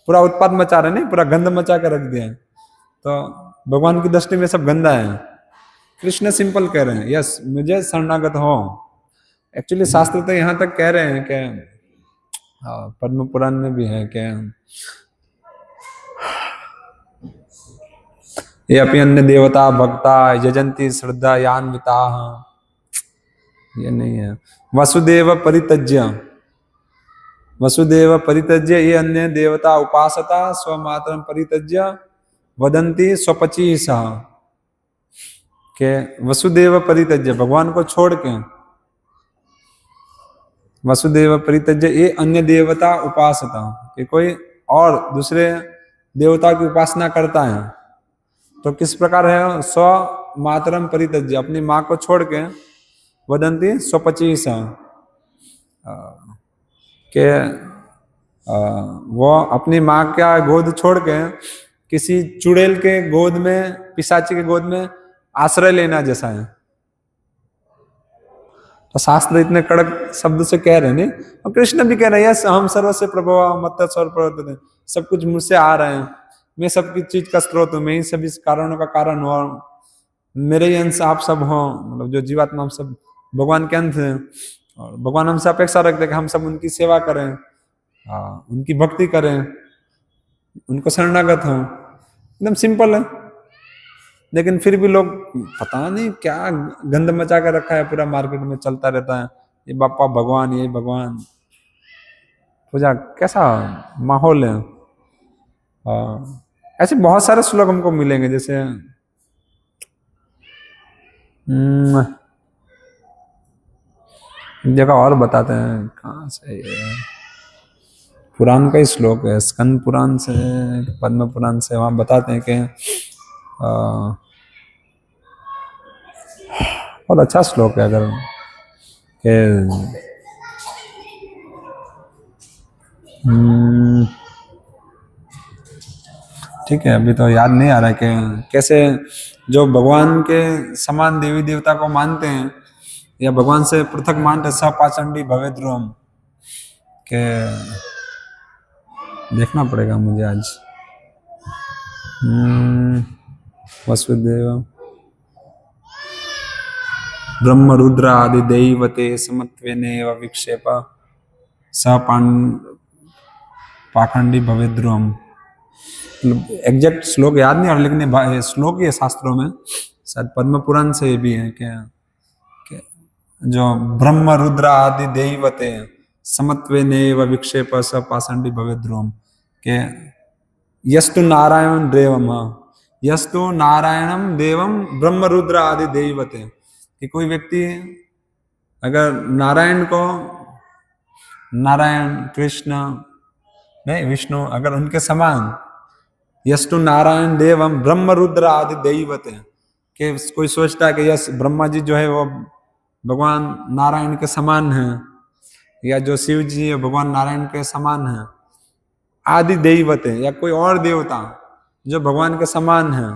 पूरा उत्पात मचा रहे हैं, नहीं? पूरा गंद मचा कर रख दिया है। तो भगवान की दृष्टि में सब गंदा है। कृष्ण सिंपल कह रहे हैं, यस मुझे शरणागत हो। एक्चुअली शास्त्र तो यहाँ तक कह रहे हैं कि पद्म पुराण में भी है कि ये अपि अन्य देवता भक्ता यजंती श्रद्धा यान्विता, ये नहीं है। वसुदेव परित्यज्य ये अन्य देवता उपासता स्वमात्रम परित्यज्य वदंती स्वपचीसः, के वसुदेव परित्यज्य भगवान को छोड़ के, वसुदेव परित्यज्य ये अन्य देवता उपासता, कि कोई और दूसरे देवता की उपासना करता है, तो किस प्रकार है? स्व मातरम परित्यज्य अपनी माँ को छोड़ के, वदंती स्वपचीसः के वो अपनी माँ का गोद छोड़ के किसी चुड़ैल के गोद में, पिशाची के गोद में आश्रय लेना जैसा है। तो शास्त्र इतने कड़क शब्द से कह रहे हैं, नहीं? और कृष्ण भी कह रहे हैं, यस हम सर्वस्य प्रभव मत्त सर्व, सब कुछ मुझसे आ रहे हैं, मैं सबकी चीज का स्रोत हूँ, मैं ही सभी कारणों का कारण हूँ, और मेरे ही अंश आप सब हो, मतलब जो जीवात्मा हम सब भगवान के अंश हैं, और भगवान हमसे अपेक्षा रखते हैं कि हम सब उनकी सेवा करें, उनकी भक्ति करें, उनको शरणागत हों। एकदम सिंपल है, लेकिन फिर भी लोग पता नहीं क्या गंद मचा कर रखा है, पूरा मार्केट में चलता रहता है, ये बापा भगवान, ये भगवान पूजा, कैसा माहौल है। ऐसे बहुत सारे श्लोक हमको मिलेंगे, जैसे जगह और बताते हैं, कहाँ से ये पुराण का ही श्लोक है, स्कंद पुराण से पद्म पुराण से, वहां बताते हैं कि बहुत अच्छा श्लोक है, अगर के ठीक है अभी तो याद नहीं आ रहा है कि कैसे जो भगवान के समान देवी देवता को मानते हैं या भगवान से पृथक मानते, सपाचंडी भवे ध्रुवम, के देखना पड़ेगा मुझे आज। वसुदेव ब्रह्म रुद्र आदि दैवते समत्वेनेव विक्षेप पाखंडी भवे ध्रुवम। एग्जैक्ट श्लोक याद नहीं आ रहा, लेकिन ये श्लोक है शास्त्रों में, शायद पद्म पुराण से ये भी है कि जो ब्रह्म रुद्र आदि दैवते समत्वेनेव विक्षेप स पाषंडी भवे ध्रुवम, के यस्तु नारायण देवम, यस्तु नारायणम देवम ब्रह्म रुद्र आदि दैवते, कि कोई व्यक्ति अगर नारायण को, नारायण कृष्ण नहीं विष्णु, अगर उनके समान, यस्तु नारायण देवम ब्रह्म रुद्र आदि दैवते, कि कोई सोचता है कि यस ब्रह्मा जी जो है वो भगवान नारायण के समान हैं, या जो शिव जी है भगवान नारायण के समान हैं, आदि दैवते या कोई और देवता जो भगवान के समान है।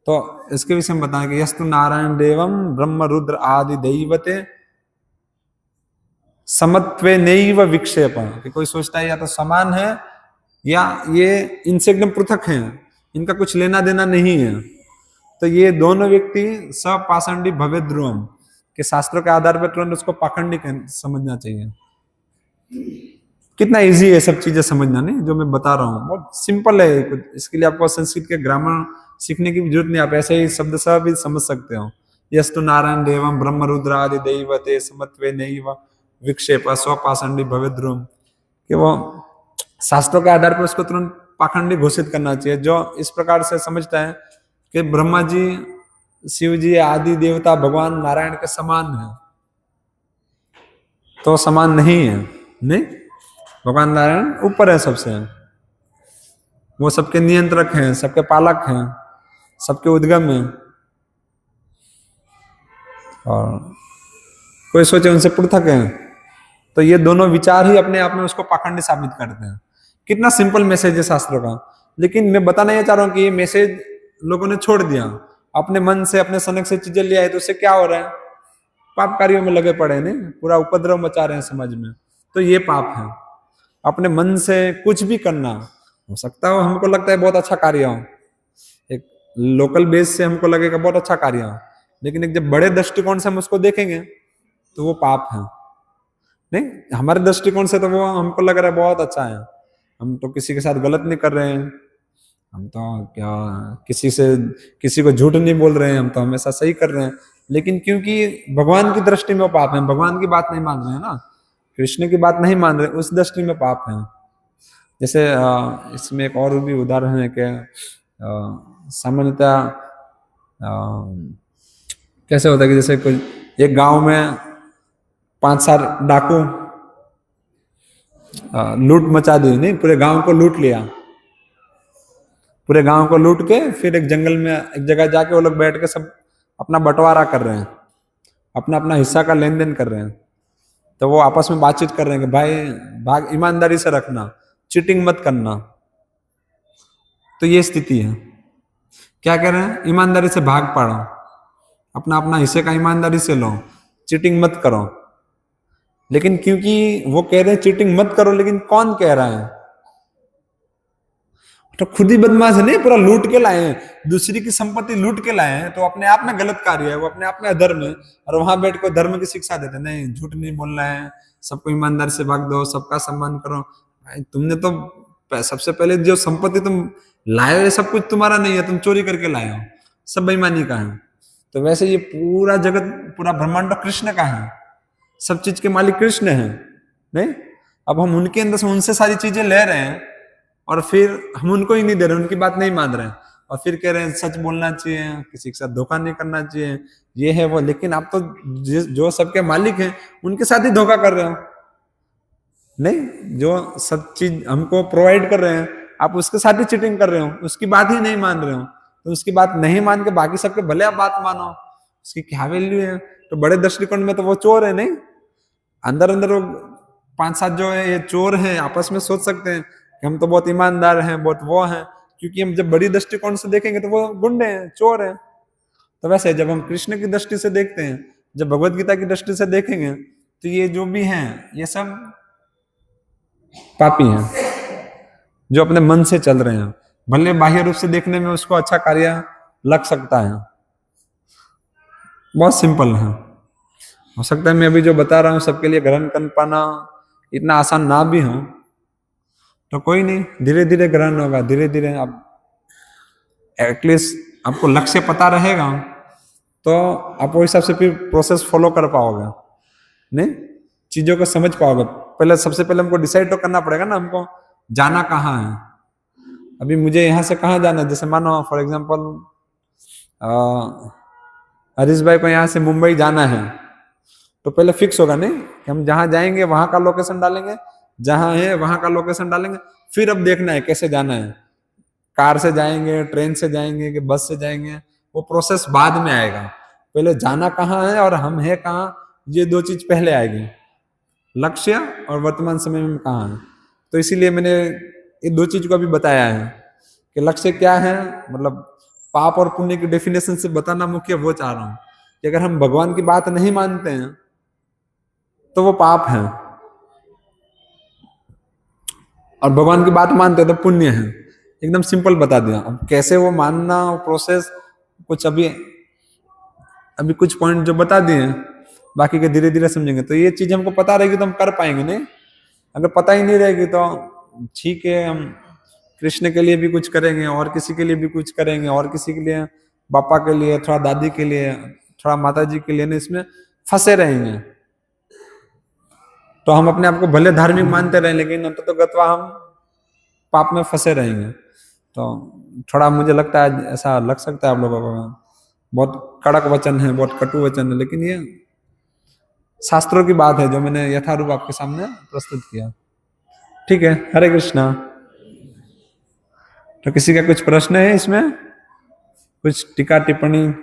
तो इसके विषय में बताएं कि यस्तु नारायण देवम ब्रह्म रुद्र आदि दैवते समत्वे नैव विक्षेप, कि कोई सोचता है या तो समान है या ये इनसे एकदम पृथक है, इनका कुछ लेना देना नहीं है। तो ये दोनों व्यक्ति सपाषंडी भवे ध्रुवम, के शास्त्रों के आधार पर तुरंत उसको पाखंडी समझना चाहिए। कितना इजी है सब चीजें समझना, नहीं जो मैं बता रहा हूँ बहुत सिंपल है। इसके लिए आपको संस्कृत के ग्रामर सीखने की जरूरत नहीं, आप ऐसे ही शब्द सब भी समझ सकते हो। यस्तु नारायण देवम ब्रह्म रुद्र आदि दैवते समत्वे नैव विक्षेप स्वपाषंडी भवे ध्रुवम, कि वो शास्त्रों के आधार पर उसको तुरंत पाखंडी घोषित करना चाहिए। जो इस प्रकार से समझता है कि ब्रह्मा जी शिव जी आदि देवता भगवान नारायण के समान है, तो समान नहीं है। नहीं, भगवान नारायण ऊपर है सबसे, वो सबके नियंत्रक हैं, सबके पालक हैं, सबके उद्गम हैं। और कोई सोचे उनसे पृथक है, तो ये दोनों विचार ही अपने आप में उसको पाखंडी साबित करते हैं। कितना सिंपल मैसेज है शास्त्रों का, लेकिन मैं बताना ये चाह रहा हूं कि ये मैसेज लोगों ने छोड़ दिया, अपने मन से अपने सनक से चीजें ले आए, तो उससे क्या हो रहा है, पाप कार्यों में लगे पड़े, नहीं पूरा उपद्रव मचा रहे हैं समाज में। तो ये पाप है। अपने मन से कुछ भी करना, हो सकता है हमको लगता है बहुत अच्छा कार्य हो, एक लोकल बेस से हमको लगेगा बहुत अच्छा कार्य हो, लेकिन एक जब बड़े दृष्टिकोण से हम उसको देखेंगे तो वो पाप है। नहीं, हमारे दृष्टिकोण से तो वो हमको लग रहा है बहुत अच्छा है, हम तो किसी के साथ गलत नहीं कर रहे हैं, हम तो क्या किसी को झूठ नहीं बोल रहे हैं, हम तो हमेशा सही कर रहे हैं। लेकिन क्योंकि भगवान की दृष्टि में वो पाप है, भगवान की बात नहीं मान रहे हैं ना, कृष्ण की बात नहीं मान रहे, उस दृष्टि में पाप है। जैसे इसमें एक और भी उदाहरण है कि सामान्यतः कैसे होता है कि जैसे कोई एक गांव में 5-7 डाकू लूट मचा दी, नहीं पूरे गांव को लूट लिया, पूरे गांव को लूट के फिर एक जंगल में एक जगह जाके वो लोग बैठ के सब अपना बंटवारा कर रहे हैं, अपना अपना हिस्सा का लेन देन कर रहे हैं। तो वो आपस में बातचीत कर रहे हैं कि भाई भाग ईमानदारी से रखना, चीटिंग मत करना। तो ये स्थिति है, क्या कह रहे हैं, ईमानदारी से भाग पड़ो, अपना अपना हिस्से का ईमानदारी से लो, चीटिंग मत करो। लेकिन क्योंकि वो कह रहे हैं चीटिंग मत करो, लेकिन कौन कह रहा है, तो खुद ही बदमाश है, नहीं पूरा लूट के लाए हैं, दूसरी की संपत्ति लूट के लाए हैं, तो अपने आप में गलत कार्य है, वो अपने आप में अधर्म है। और वहां बैठ कर धर्म की शिक्षा देते, नहीं झूठ नहीं बोलना है, सबको ईमानदार से भाग दो, सबका सम्मान करो। भाई तुमने तो सबसे पहले जो संपत्ति तुम लाए हो, सब कुछ तुम्हारा नहीं है, तुम चोरी करके लाए हो, सब बेईमानी का है। तो वैसे ये पूरा जगत, पूरा ब्रह्मांड कृष्ण का है, सब चीज के मालिक कृष्ण है। नहीं, अब हम उनके अंदर से उनसे सारी चीजें ले रहे हैं और फिर हम उनको ही नहीं दे रहे, उनकी बात नहीं मान रहे हैं, और फिर कह रहे हैं सच बोलना चाहिए, किसी के साथ धोखा नहीं करना चाहिए, ये है वो। लेकिन आप तो जो सबके मालिक हैं उनके साथ ही धोखा कर रहे हो। नहीं, जो सब चीज हमको प्रोवाइड कर रहे हैं आप उसके साथ ही चीटिंग कर रहे हो, उसकी बात ही नहीं मान रहे हो। तो उसकी बात नहीं मान के बाकी सबके भले आप बात मानो, उसकी क्या वैल्यू है। तो बड़े दृष्टिकोण में तो वो चोर है, नहीं अंदर अंदर वो 5-7 जो है ये चोर है, आपस में सोच सकते हैं कि हम तो बहुत ईमानदार हैं, बहुत वो हैं, क्योंकि हम जब बड़ी दृष्टिकोण से देखेंगे तो वो गुंडे हैं, चोर हैं। तो वैसे जब हम कृष्ण की दृष्टि से देखते हैं, जब भगवत गीता की दृष्टि से देखेंगे, तो ये जो भी हैं ये सब पापी हैं, जो अपने मन से चल रहे हैं। भले बाह्य रूप से देखने में उसको अच्छा कार्य लग सकता है, बहुत सिंपल है। हो सकता है मैं अभी जो बता रहा हूं सबके लिए ग्रहण कर पाना इतना आसान ना भी हो, तो कोई नहीं, धीरे धीरे ग्रहण होगा, धीरे धीरे। आप एटलीस्ट आपको लक्ष्य पता रहेगा तो आप वो हिसाब से फिर प्रोसेस फॉलो कर पाओगे, नहीं चीजों को समझ पाओगे। पहले सबसे पहले हमको डिसाइड तो करना पड़ेगा ना, हमको जाना कहाँ है। अभी मुझे यहाँ से कहाँ जाना है, जैसे मानो फॉर एग्जाम्पल हरीश भाई को यहाँ से मुंबई जाना है, तो पहले फिक्स होगा नहीं कि हम जहां जाएंगे वहां का लोकेशन डालेंगे, जहां है वहां का लोकेशन डालेंगे। फिर अब देखना है कैसे जाना है, कार से जाएंगे, ट्रेन से जाएंगे कि बस से जाएंगे, वो प्रोसेस बाद में आएगा। पहले जाना कहाँ है और हम है कहाँ, ये दो चीज पहले आएगी, लक्ष्य और वर्तमान समय में कहाँ है। तो इसीलिए मैंने ये दो चीज को अभी बताया है कि लक्ष्य क्या है, मतलब पाप और पुण्य की डेफिनेशन से बताना मुख्य वो चाह रहा हूं कि अगर हम भगवान की बात नहीं मानते हैं तो वो पाप है, और भगवान की बात मानते हैं तो पुण्य है। एकदम सिंपल बता दिया। अब कैसे वो मानना प्रोसेस कुछ अभी अभी कुछ पॉइंट जो बता दिए, बाकी के धीरे धीरे समझेंगे। तो ये चीज हमको पता रहेगी तो हम कर पाएंगे, नहीं अगर पता ही नहीं रहेगी तो ठीक है, हम कृष्ण के लिए भी कुछ करेंगे और किसी के लिए भी कुछ करेंगे और किसी के लिए, पापा के लिए, थोड़ा दादी के लिए, थोड़ा माता जी के लिए, नहीं इसमें फंसे रहेंगे। तो हम अपने आप को भले धार्मिक मानते रहें लेकिन अंत तो गत्वा हम पाप में फंसे रहेंगे। तो थोड़ा मुझे लगता है ऐसा लग सकता है आप लोगों को, बहुत कड़क वचन है, बहुत कटु वचन है, लेकिन ये शास्त्रों की बात है जो मैंने यथारूप आपके सामने प्रस्तुत किया। ठीक है, हरे कृष्णा। तो किसी का कुछ प्रश्न है इसमें, कुछ टीका टिप्पणी,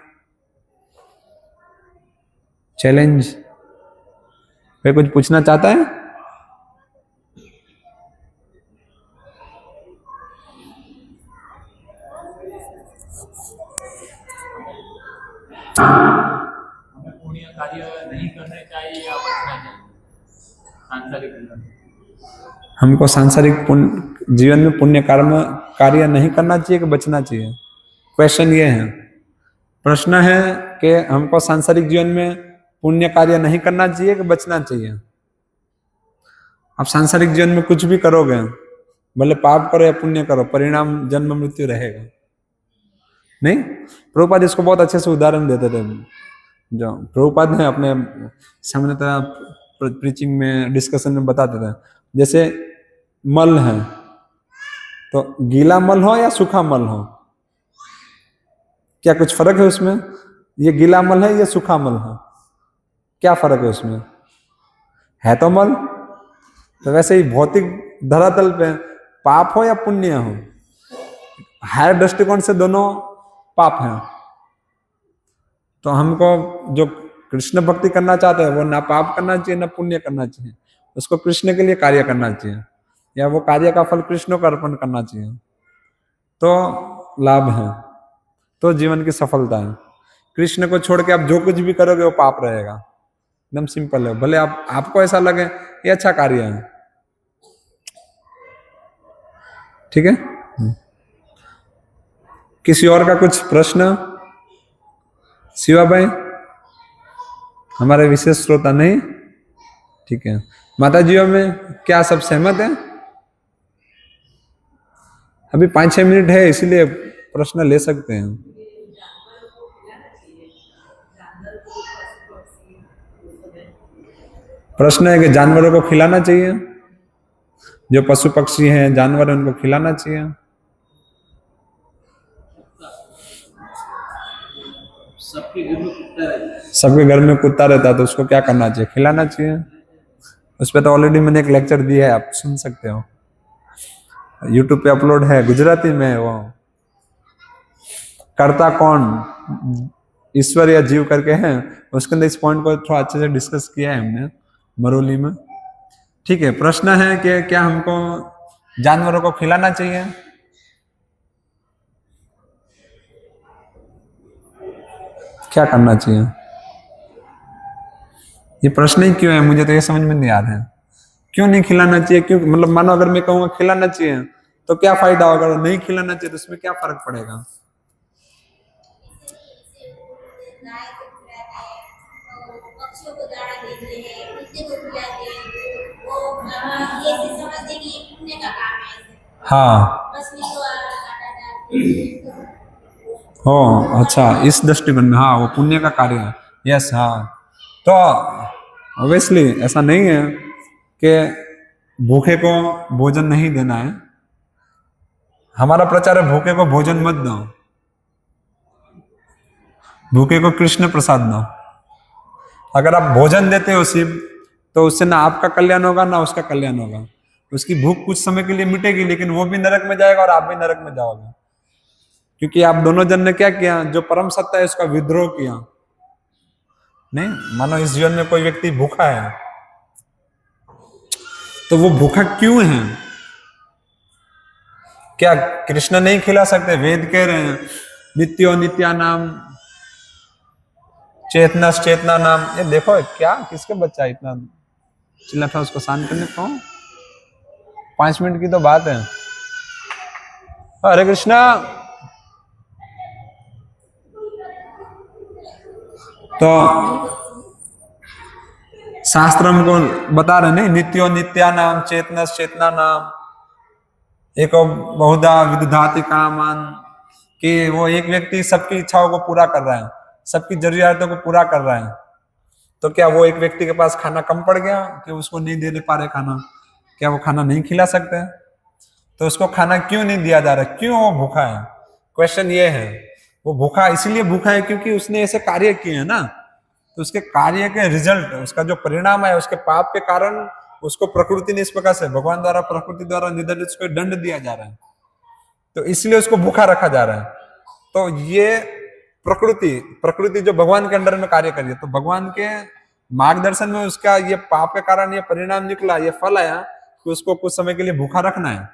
चैलेंज, कोई कुछ पूछना चाहता है? हमें पुण्य कार्य नहीं करने चाहिए या बचना चाहिए सांसारिक जीवन? हमको सांसारिक जीवन में पुण्य कार्य नहीं करना चाहिए कि बचना चाहिए? क्वेश्चन ये है, प्रश्न है कि हमको सांसारिक जीवन में पुण्य कार्य नहीं करना चाहिए कि बचना चाहिए। आप सांसारिक जीवन में कुछ भी करोगे, भले पाप करो या पुण्य करो, परिणाम जन्म मृत्यु रहेगा। नहीं, प्रभुपाद इसको बहुत अच्छे से उदाहरण देते थे। जो प्रभुपाद ने अपने सामान्यतः प्रीचिंग में, डिस्कशन में बताते थे, जैसे मल है, तो गीला मल हो या सूखा मल हो, क्या कुछ फर्क है उसमें? ये गीला मल है, ये सूखा मल है, क्या फर्क है उसमें? है तो मल। तो वैसे ही भौतिक धरातल पे पाप हो या पुण्य हो, हायर दृष्टिकोण से दोनों पाप हैं। तो हमको जो कृष्ण भक्ति करना चाहते हैं वो ना पाप करना चाहिए ना पुण्य करना चाहिए, उसको कृष्ण के लिए कार्य करना चाहिए, या वो कार्य का फल कृष्ण को अर्पण करना चाहिए, तो लाभ है, तो जीवन की सफलता है। कृष्ण को छोड़ के आप जो कुछ भी करोगे वो पाप रहेगा। एकदम सिंपल है, भले आपको ऐसा लगे ये अच्छा कार्य है। ठीक है, किसी और का कुछ प्रश्न? शिवा भाई, हमारे विशेष श्रोता नहीं? ठीक है, माता जियों में क्या सब सहमत है? अभी 5-6 मिनट है, इसीलिए प्रश्न ले सकते हैं। प्रश्न है कि जानवरों को खिलाना चाहिए, जो पशु पक्षी हैं, जानवर हैं, उनको खिलाना चाहिए। सबके घर में कुत्ता रहता है तो उसको क्या करना चाहिए? खिलाना चाहिए। उस पर तो ऑलरेडी मैंने एक लेक्चर दिया है, आप सुन सकते हो, यूट्यूब पे अपलोड है, गुजराती में। वो कर्ता कौन, ईश्वर या जीव करके है, उसके अंदर इस पॉइंट को थोड़ा अच्छे से डिस्कस किया है हमने मरोली में। ठीक है, प्रश्न है कि क्या हमको जानवरों को खिलाना चाहिए? क्या करना चाहिए? ये प्रश्न ही क्यों है, मुझे तो ये समझ में नहीं आ रहा है। क्यों नहीं खिलाना चाहिए? क्यों, मतलब मानो अगर मैं कहूँगा खिलाना चाहिए तो क्या फायदा होगा, अगर नहीं खिलाना चाहिए तो उसमें क्या फर्क पड़ेगा? हाँ, हो अच्छा, इस दृष्टिकोण में, हाँ वो पुण्य का कार्य है। यस, हाँ, तो ऑब्वियसली ऐसा नहीं है कि भूखे को भोजन नहीं देना है। हमारा प्रचार है भूखे को भोजन मत दो, भूखे को कृष्ण प्रसाद दो। अगर आप भोजन देते हो शिव, तो उससे ना आपका कल्याण होगा ना उसका कल्याण होगा। उसकी भूख कुछ समय के लिए मिटेगी, लेकिन वो भी नरक में जाएगा और आप भी नरक में जाओगे, क्योंकि आप दोनों जन ने क्या किया? जो परम सत्ता है उसका विद्रोह किया। नहीं, मानो इस जीवन में कोई व्यक्ति भूखा है, तो वो भूखा क्यों है? क्या कृष्ण नहीं खिला सकते? वेद कह रहे हैं नित्यो नित्या नाम चेतना चेतना नाम। ये देखो क्या किसके बच्चा इतना चिल्ला था, उसको शांत करने को 5 मिनट की तो बात है। हरे कृष्णा। तो शास्त्र हमको बता रहे नहीं, नित्यो नित्या नाम चेतना चेतना नाम एको बहुधा विदधाति कामान, कि वो एक व्यक्ति सबकी इच्छाओं को पूरा कर रहा है, सबकी जरूरियातों को पूरा कर रहा है। तो क्या वो एक व्यक्ति के पास खाना कम पड़ गया कि उसको नहीं दे पा रहे खाना? क्या वो खाना नहीं खिला सकते? तो उसको खाना क्यों नहीं दिया जा रहा? क्यों वो भूखा है? क्वेश्चन ये है। वो भूखा इसलिए भूखा है क्योंकि उसने ऐसे कार्य किए हैं ना, तो उसके कार्य के रिजल्ट, उसका जो परिणाम है, उसके पाप के कारण उसको प्रकृति ने इस प्रकार से, भगवान द्वारा प्रकृति द्वारा निर्धारित उसको दंड दिया जा रहा है, तो इसलिए उसको भूखा रखा जा रहा है। तो ये प्रकृति जो भगवान के अंडर में कार्य कर रही है, तो भगवान के मार्गदर्शन में उसका ये पाप के कारण ये परिणाम निकला, ये फल आया कि उसको कुछ समय के लिए भूखा रखना है।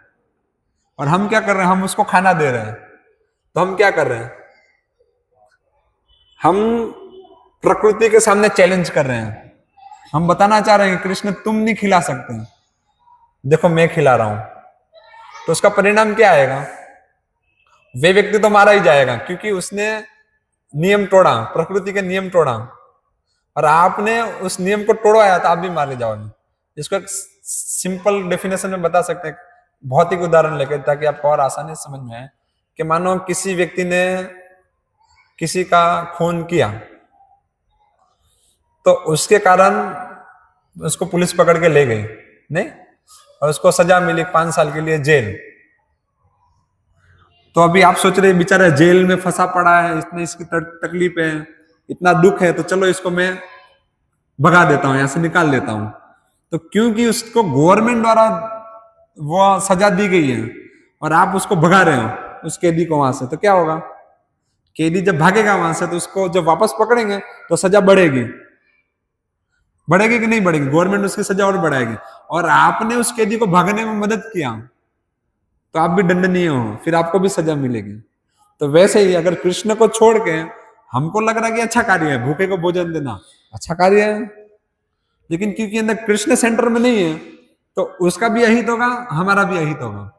और हम क्या कर रहे हैं? हम उसको खाना दे रहे हैं। तो हम क्या कर रहे हैं? हम प्रकृति के सामने चैलेंज कर रहे हैं। हम बताना चाह रहे हैं कि कृष्ण तुम नहीं खिला सकते, देखो मैं खिला रहा हूं। तो उसका परिणाम क्या आएगा? वे व्यक्ति तो मारा ही जाएगा क्योंकि उसने नियम तोड़ा, प्रकृति के नियम तोड़ा, और आपने उस नियम को तोड़वाया तो आप भी मारे जाओगे। इसको एक सिंपल डेफिनेशन में बता सकते हैं, भौतिक उदाहरण लेकर, ताकि आपको और आसानी से समझ में आए। कि मानो किसी व्यक्ति ने किसी का खून किया, तो उसके कारण उसको पुलिस पकड़ के ले गई नहीं, और उसको सजा मिली 5 साल के लिए जेल। तो अभी आप सोच रहे बेचारा जेल में फंसा पड़ा है, इतनी इसकी तकलीफ है, इतना दुख है, तो चलो इसको मैं भगा देता हूं, यहां से निकाल देता हूं। तो क्योंकि उसको गवर्नमेंट द्वारा वो सजा दी गई है और आप उसको भगा रहे हो उस कैदी को वहां से, तो क्या होगा? कैदी जब भागेगा वहां से तो उसको जब वापस पकड़ेंगे तो सजा बढ़ेगी, बढ़ेगी कि नहीं बढ़ेगी? गवर्नमेंट उसकी सजा और बढ़ाएगी। और आपने उस कैदी को भागने में मदद किया तो आप भी दंडनीय हो, फिर आपको भी सजा मिलेगी। तो वैसे ही अगर कृष्ण को छोड़ के हमको लग रहा है कि अच्छा कार्य है, भूखे को भोजन देना अच्छा कार्य है, लेकिन क्योंकि अंदर कृष्ण सेंटर में नहीं है, तो उसका भी अहित होगा, हमारा भी अहित होगा,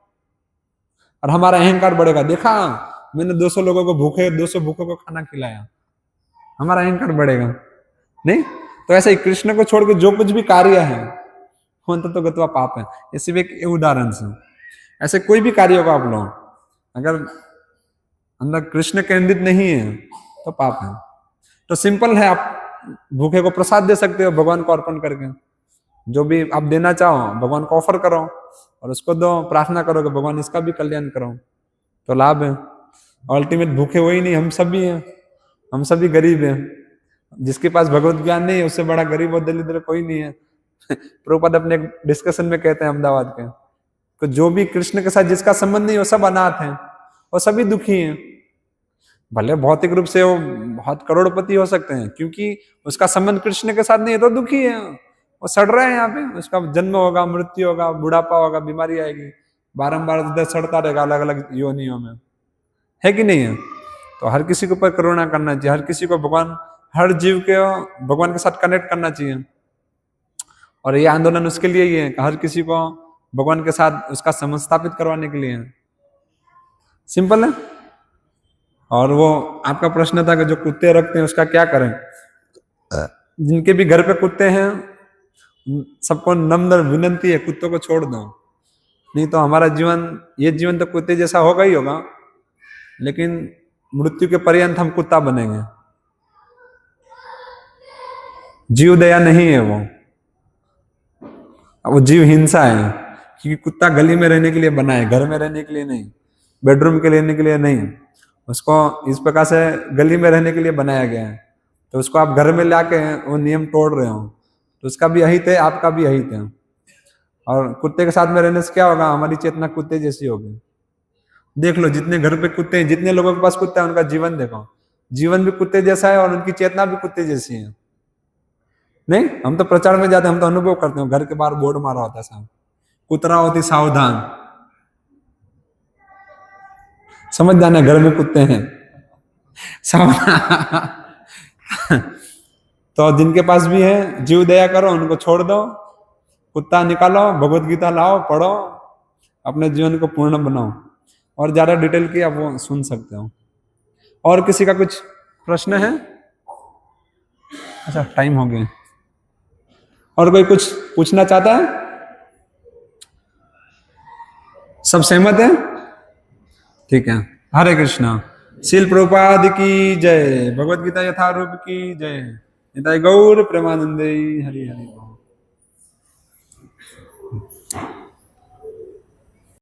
और हमारा अहंकार बढ़ेगा। देखा मैंने 200 लोगों को 200 भूखों को खाना खिलाया, हमारा अहंकार बढ़ेगा नहीं? तो ऐसे ही कृष्ण को छोड़ के जो कुछ भी कार्य है वो अंततः गत्वा पाप है। ये सिर्फ एक उदाहरण से, ऐसे कोई भी कार्य को आप लो, अगर अंदर कृष्ण केंद्रित नहीं है तो पाप है। तो सिंपल है, आप भूखे को प्रसाद दे सकते हो भगवान को अर्पण करके, जो भी आप देना चाहो भगवान को ऑफर करो और उसको दो, प्रार्थना करो कि भगवान इसका भी कल्याण करो, तो लाभ है। अल्टीमेट भूखे वही नहीं, हम सभी हैं, हम सभी गरीब हैं। जिसके पास भगवत ज्ञान नहीं है उससे बड़ा गरीब और दरिद्र कोई नहीं है। प्रभुपाद अपने डिस्कशन में कहते हैं अहमदाबाद के, तो जो भी कृष्ण के साथ जिसका संबंध नहीं, वो सब अनाथ हैं और सभी दुखी हैं। भले भौतिक रूप से वो बहुत करोड़पति हो सकते हैं, क्योंकि उसका संबंध कृष्ण के साथ नहीं है तो दुखी है, वो सड़ रहे हैं यहाँ पे। उसका जन्म होगा, मृत्यु होगा, बुढ़ापा होगा, बीमारी आएगी, बारंबार इधर सड़ता रहेगा अलग अलग योनियों में, है कि नहीं है? तो हर किसी के ऊपर करुणा करना चाहिए, हर किसी को भगवान, हर जीव के भगवान के साथ कनेक्ट करना चाहिए। और ये आंदोलन उसके लिए ही है, हर किसी को भगवान के साथ उसका संबंध स्थापित करवाने के लिए है। सिंपल है। और वो आपका प्रश्न था कि जो कुत्ते रखते हैं उसका क्या करें? जिनके भी घर पे कुत्ते हैं सबको नम्र विनंती है, कुत्तों को छोड़ दो, नहीं तो हमारा जीवन, ये जीवन तो कुत्ते जैसा होगा ही होगा, लेकिन मृत्यु के पर्यंत हम कुत्ता बनेंगे। जीव दया नहीं है वो जीव हिंसा है, क्योंकि कुत्ता गली में रहने के लिए बना है, घर में रहने के लिए नहीं, बेडरूम के रहने के लिए नहीं। उसको इस प्रकार से गली में रहने के लिए बनाया गया है, तो उसको आप घर में लाके वो नियम तोड़ रहे हो, तो उसका भी अहित है, आपका भी अहित है। और कुत्ते के साथ में रहने से क्या होगा? हमारी चेतना कुत्ते जैसी होगी। देख लो जितने घर पे कुत्ते हैं, जितने लोगों के पास कुत्ता है, उनका जीवन देखो, जीवन भी कुत्ते जैसा है और उनकी चेतना भी कुत्ते जैसी है। नहीं, हम तो प्रचार में जाते हैं, हम तो अनुभव करते हैं, घर के बाहर बोर्ड मारा होता है साहब, कुतरा होती सावधान, समझ जाना, घर में कुत्ते हैं तो जिनके पास भी है जीव दया करो, उनको छोड़ दो, कुत्ता निकालो, भगवत गीता लाओ, पढ़ो, अपने जीवन को पूर्ण बनाओ। और ज्यादा डिटेल की आप वो सुन सकते हो। और किसी का कुछ प्रश्न है? अच्छा, टाइम हो गया। और कोई कुछ पूछना चाहता है? सब सहमत है? ठीक है। हरे कृष्णा। श्रील प्रभुपाद की जय। भगवत गीता यथारूप की जय। निताई गौर प्रेमानंदे। हरि हरि।